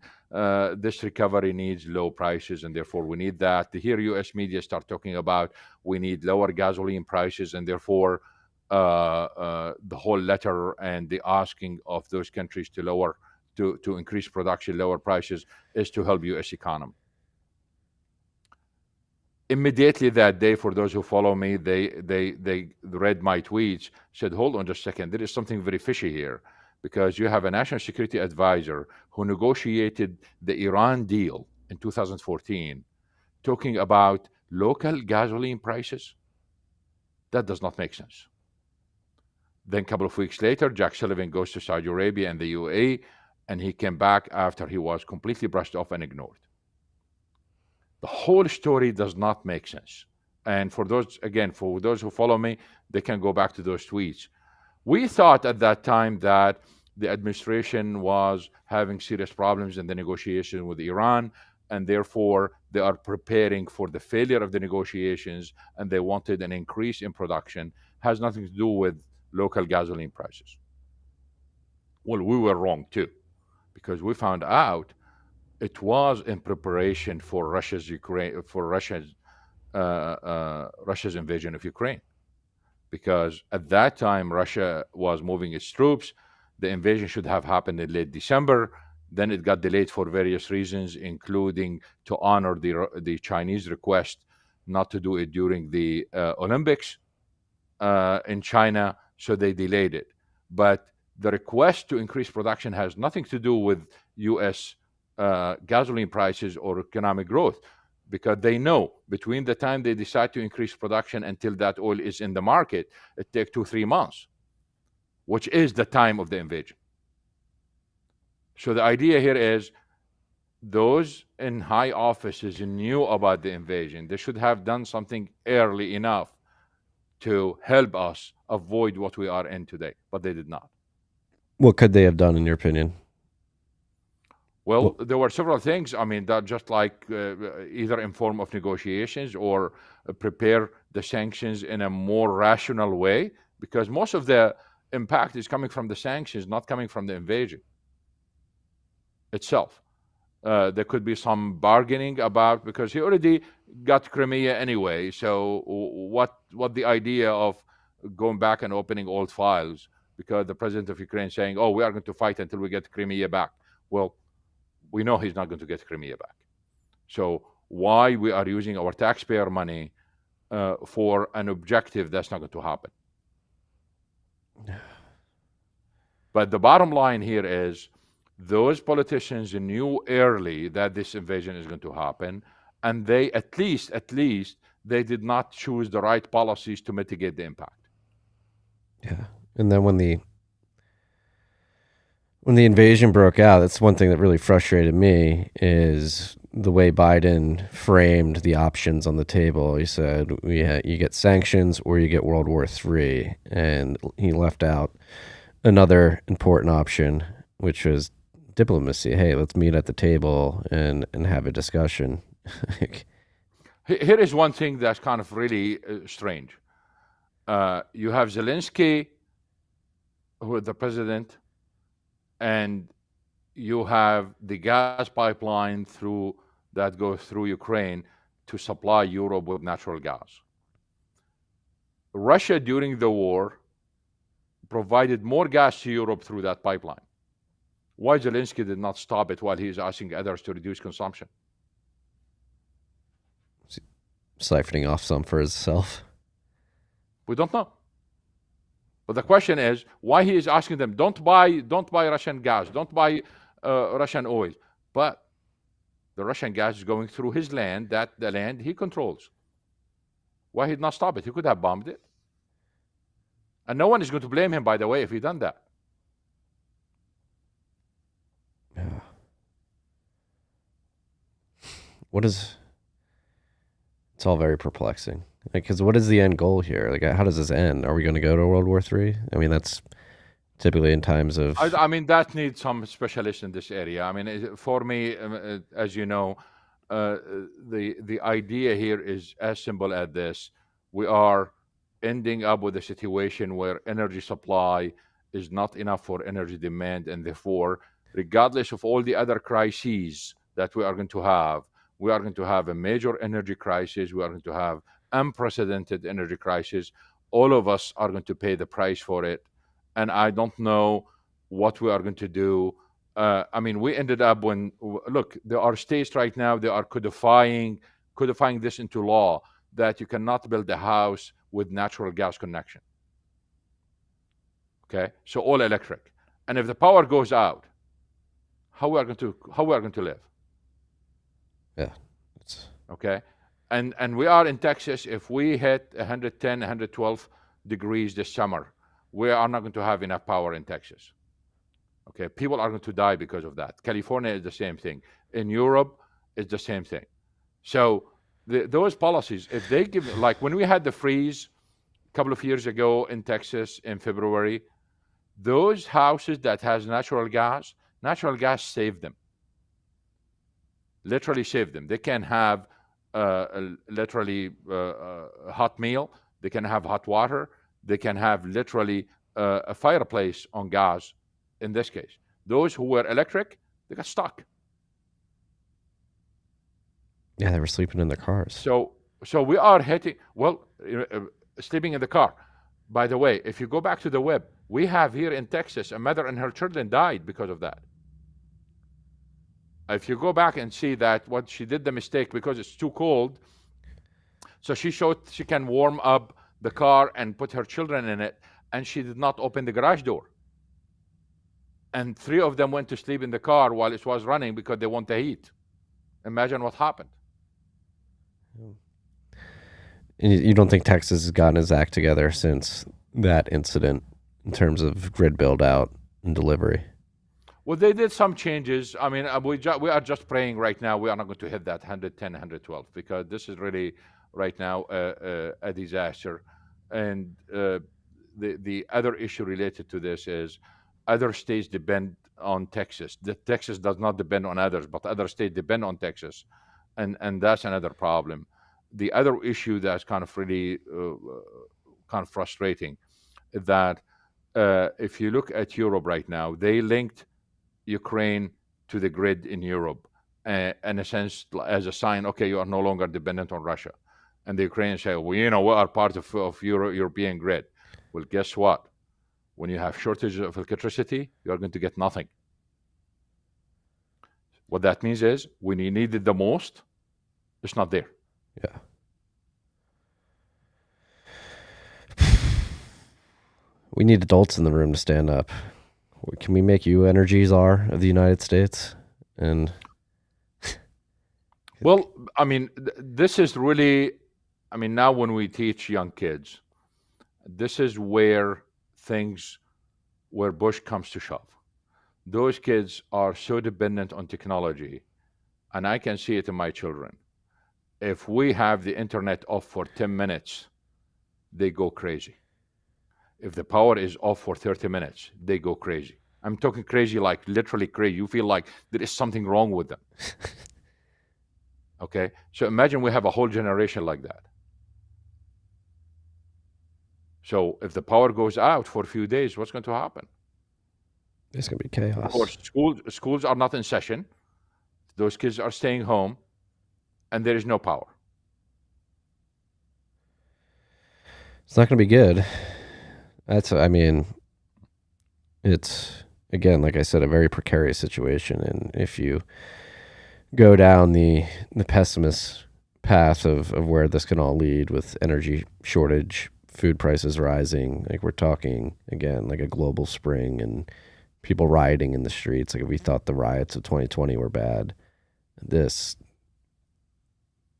this recovery needs low prices, and therefore we need that. To hear U.S. media start talking about we need lower gasoline prices, and therefore the whole letter and the asking of those countries to increase production, lower prices, is to help U.S. economy. Immediately that day, for those who follow me, they read my tweets, said, hold on just a second, there is something very fishy here, because you have a national security advisor who negotiated the Iran deal in 2014 talking about local gasoline prices. That does not make sense. Then a couple of weeks later, Jack Sullivan goes to Saudi Arabia and the UAE, and he came back after he was completely brushed off and ignored. The whole story does not make sense. And for those who follow me, they can go back to those tweets. We thought at that time that the administration was having serious problems in the negotiation with Iran, and therefore they are preparing for the failure of the negotiations, and they wanted an increase in production. Has nothing to do with local gasoline prices. Well, we were wrong too, because we found out it was in preparation for Russia's invasion of Ukraine, because at that time Russia was moving its troops. The invasion should have happened in late December. Then it got delayed for various reasons, including to honor the Chinese request not to do it during the Olympics in China, so they delayed it. But the request to increase production has nothing to do with U.S. Gasoline prices or economic growth, because they know between the time they decide to increase production until that oil is in the market, it takes 2-3 months, which is the time of the invasion. So the idea here is those in high offices knew about the invasion. They should have done something early enough to help us avoid what we are in today, but they did not. What could they have done, in your opinion? Well, there were several things. I mean, that just like either in form of negotiations or prepare the sanctions in a more rational way, because most of the impact is coming from the sanctions, not coming from the invasion itself. There could be some bargaining about, because he already got Crimea anyway. So what the idea of going back and opening old files, because the president of Ukraine saying, oh, we are going to fight until we get Crimea back. Well, we know he's not going to get Crimea back. So why we are using our taxpayer money for an objective that's not going to happen? But the bottom line here is those politicians knew early that this invasion is going to happen, and they at least they did not choose the right policies to mitigate the impact. Yeah. And then when the invasion broke out, that's one thing that really frustrated me, is the way Biden framed the options on the table. He said, you get sanctions or you get World War III. And he left out another important option, which was diplomacy. Hey, let's meet at the table and have a discussion. Here is one thing that's kind of really strange. You have Zelensky, who is the president, and you have the gas pipeline that goes through Ukraine to supply Europe with natural gas. Russia, during the war, provided more gas to Europe through that pipeline. Why Zelensky did not stop it while he is asking others to reduce consumption? Siphoning off some for himself. We don't know. But the question is, why he is asking them, don't buy Russian gas, don't buy Russian oil. But the Russian gas is going through his land, the land he controls. Why he did not stop it? He could have bombed it. And no one is going to blame him, by the way, if he done that. Yeah. It's all very perplexing. Because what is the end goal here? Like, how does this end? Are we going to go to World War III? I mean, that's typically in times of. I mean, that needs some specialists in this area. I mean, for me, as you know, uh, the idea here is as simple as this: we are ending up with a situation where energy supply is not enough for energy demand, and therefore, regardless of all the other crises that we are going to have, we are going to have a major energy crisis. We are going to have unprecedented energy crisis. All of us are going to pay the price for it, and I don't know what we are going to do. I mean, we ended up when look, there are states right now they are codifying this into law that you cannot build a house with natural gas connection. Okay, so all electric, and if the power goes out, how we are going to live? Yeah, it's, Okay, and we are in Texas. If we hit 110, 112 degrees this summer, we are not going to have enough power in Texas. Okay, people are going to die because of that. California is the same thing. In Europe, it's the same thing. So those policies, if they give, like when we had the freeze a couple of years ago in Texas in February, those houses that has natural gas saved them. Literally saved them. They can have literally a hot meal. They can have hot water. They can have literally a fireplace on gas. In this case, those who were electric, they got stuck. yeah, they were sleeping in their cars. So we are hitting. Well, sleeping in the car. By the way, if you go back to the web, we have here in Texas a mother and her children died because of that. If you go back and see that what she did the mistake because it's too cold, so she showed she can warm up the car and put her children in it, and she did not open the garage door. And 3 of them went to sleep in the car while it was running because they want the heat. Imagine what happened. And you don't think Texas has gotten its act together since that incident in terms of grid build out and delivery? Well, they did some changes. I mean, we are just praying right now. We are not going to hit that 110, 112 because this is really right now a disaster. And the other issue related to this is other states depend on Texas. Texas does not depend on others, but other states depend on Texas, and that's another problem. The other issue that's kind of really kind of frustrating is that if you look at Europe right now, they linked Ukraine to the grid in Europe, in a sense, as a sign, okay, you are no longer dependent on Russia. And the Ukrainians say, well, you know, we are part of European grid. Well, guess what? When you have shortage of electricity, you are going to get nothing. What that means is when you need it the most, it's not there. Yeah. We need adults in the room to stand up. Can we make you energy czar of the United States? And well, I mean, this is really, I mean, now when we teach young kids, this is where push comes to shove. Those kids are so dependent on technology, and I can see it in my children. If we have the internet off for 10 minutes, they go crazy. If the power is off for 30 minutes, they go crazy. I'm talking crazy, like literally crazy. You feel like there is something wrong with them. Okay? So imagine we have a whole generation like that. So if the power goes out for a few days, what's going to happen? It's going to be chaos. Of course, schools are not in session. Those kids are staying home, and there is no power. It's not going to be good. I mean, it's, again, like I said, a very precarious situation. And if you go down the pessimist path of where this can all lead with energy shortage, food prices rising, like we're talking, again, like a global spring and people rioting in the streets. Like if we thought the riots of 2020 were bad, this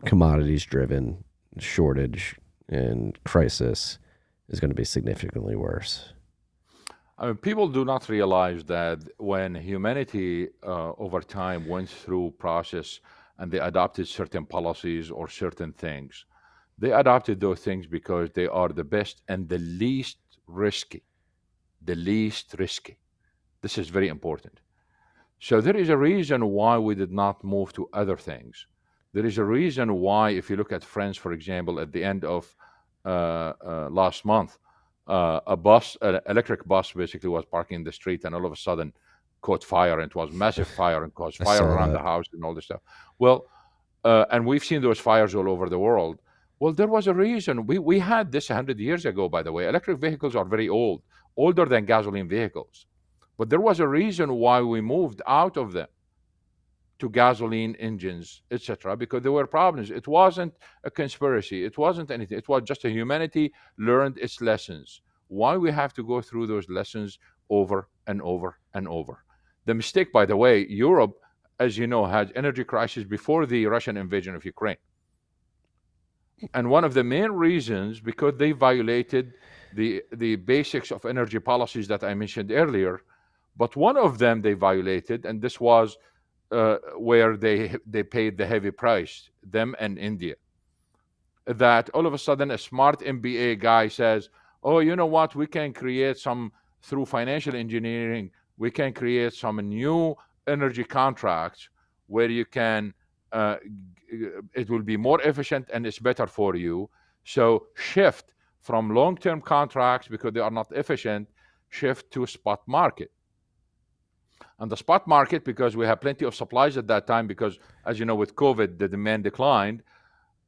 commodities driven shortage and crisis is going to be significantly worse. I mean, people do not realize that when humanity over time went through process and they adopted certain policies or certain things, they adopted those things because they are the best and the least risky. the least risky. This is very important. So there is a reason why we did not move to other things. There is a reason why, if you look at France, for example, at the end of last month, an electric bus basically was parking in the street and all of a sudden caught fire, and it was massive fire and caused I fire saw around the that. house and all this stuff. Well, and we've seen those fires all over the world. Well, there was a reason. We had this 100 years ago, by the way. Electric vehicles are very old, older than gasoline vehicles. But there was a reason why we moved out of them to gasoline engines, etc., because there were problems. It wasn't a conspiracy. It wasn't anything. It was just a humanity learned its lessons. Why we have to go through those lessons over and over and over. The mistake, by the way, Europe, as you know, had energy crisis before the Russian invasion of Ukraine. And one of the main reasons, because they violated the basics of energy policies that I mentioned earlier. But one of them they violated, and this was where they paid the heavy price, them and India. That all of a sudden a smart MBA guy says, "Oh, you know what? We can create some through financial engineering. We can create some new energy contracts where you can. It will be more efficient and it's better for you. So shift from long-term contracts because they are not efficient. Shift to spot market." And the spot market, because we have plenty of supplies at that time, because as you know, with COVID, the demand declined.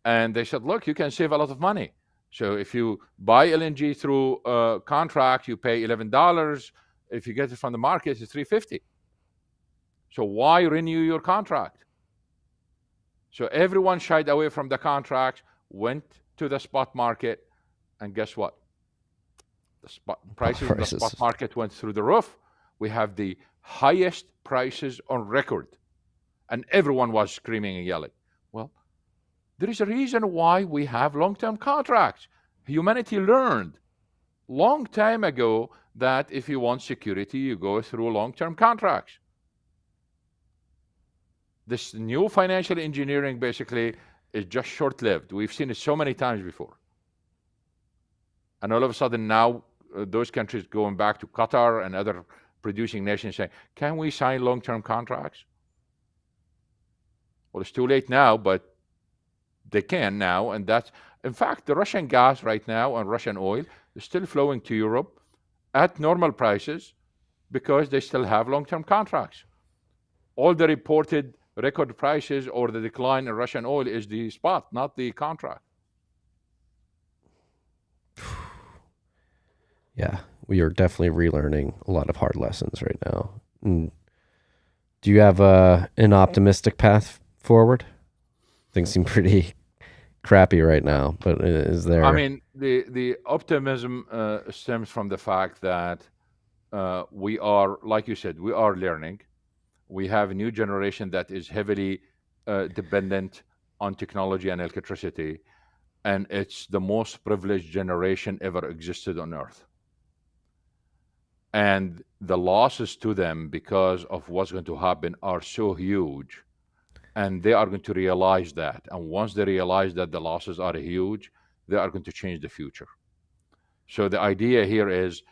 And they said, look, you can save a lot of money. So if you buy LNG through a contract, you pay $11. If you get it from the market, it's $3.50. So why renew your contract? So everyone shied away from the contract, went to the spot market, and guess what? The spot prices in the spot market went through the roof. We have the highest prices on record. And everyone was screaming and yelling. Well, there is a reason why we have long-term contracts. Humanity learned long time ago that if you want security, you go through long-term contracts. This new financial engineering basically is just short-lived. We've seen it so many times before. And all of a sudden now, those countries going back to Qatar and other producing nations saying, can we sign long-term contracts? Well, it's too late now, but they can now. And that's, in fact, the Russian gas right now and Russian oil is still flowing to Europe at normal prices because they still have long-term contracts. All the reported record prices or the decline in Russian oil is the spot, not the contract. Yeah, we are definitely relearning a lot of hard lessons right now. And do you have an optimistic path forward? Things seem pretty crappy right now, but is there? I mean, the optimism stems from the fact that we are, like you said, we are learning. We have a new generation that is heavily dependent on technology and electricity, and it's the most privileged generation ever existed on Earth. And the losses to them because of what's going to happen are so huge, and they are going to realize that. And once they realize that the losses are huge, they are going to change the future. So the idea here is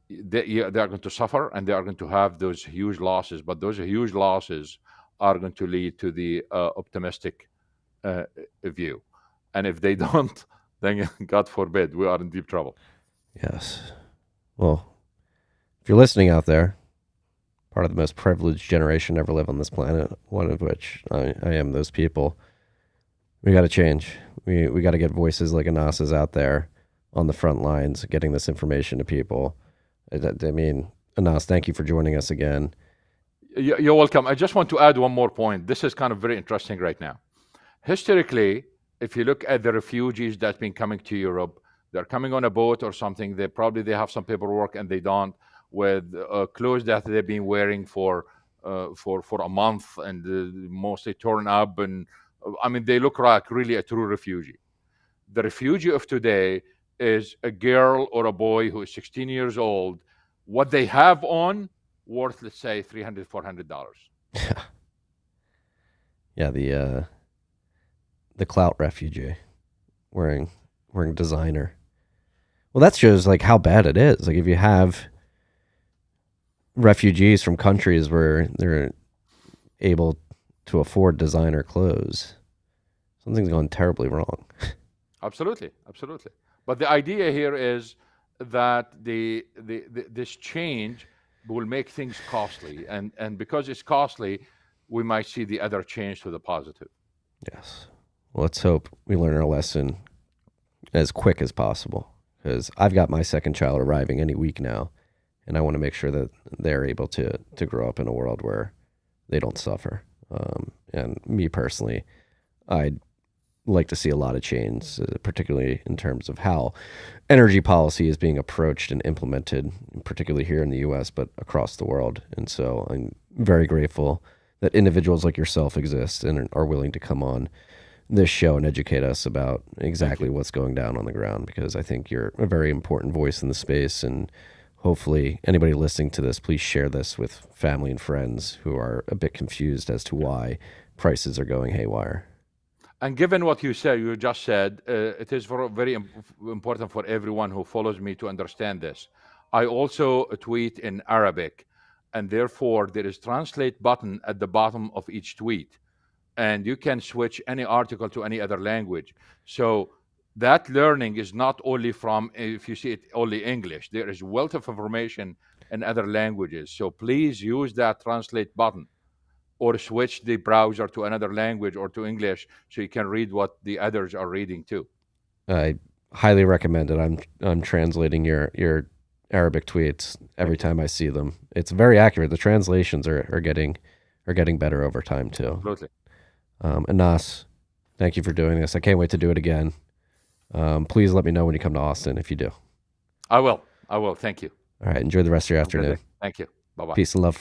they are going to suffer and they are going to have those huge losses, but those huge losses are going to lead to the optimistic view. And if they don't, then God forbid, we are in deep trouble. Yes. Well, if you're listening out there, part of the most privileged generation ever live on this planet, one of which I am those people, we got to change. We got to get voices like Anas's out there on the front lines, getting this information to people. I mean, Anas, thank you for joining us again. You're welcome. I just want to add one more point. This is kind of very interesting right now. Historically, if you look at the refugees that's been coming to Europe, they're coming on a boat or something. They have some paperwork and they don't, with clothes that they've been wearing for a month and mostly torn up. And I mean, they look like really a true refugee. The refugee of today is a girl or a boy who is 16 years old. What they have on worth, let's say, $300, $400. Yeah, the clout refugee wearing designer. Well, that shows like how bad it is. Like if you have refugees from countries where they're able to afford designer clothes. Something's gone terribly wrong. Absolutely, absolutely. But the idea here is that this change will make things costly, and because it's costly, we might see the other change to the positive. Yes. Well, let's hope we learn our lesson as quick as possible, because I've got my second child arriving any week now, and I want to make sure that they're able to grow up in a world where they don't suffer. And me personally, I'd like to see a lot of change, particularly in terms of how energy policy is being approached and implemented, particularly here in the U.S., but across the world. And so I'm very grateful that individuals like yourself exist and are willing to come on this show and educate us about exactly what's going down on the ground, because I think you're a very important voice in the space. And hopefully anybody listening to this, please share this with family and friends who are a bit confused as to why prices are going haywire. And given what you just said, it is very important for everyone who follows me to understand this. I also tweet in Arabic, and therefore there is translate button at the bottom of each tweet, and you can switch any article to any other language. So that learning is not only from, if you see it only English, there is wealth of information in other languages. So please use that translate button, or switch the browser to another language or to English so you can read what the others are reading too. I highly recommend it. I'm translating your Arabic tweets every time I see them. It's very accurate. The translations are getting better over time too. Absolutely. Anas, thank you for doing this. I can't wait to do it again. Please let me know when you come to Austin if you do. I will. Thank you. All right. Enjoy the rest of your afternoon. Thank you. Bye-bye. Peace and love.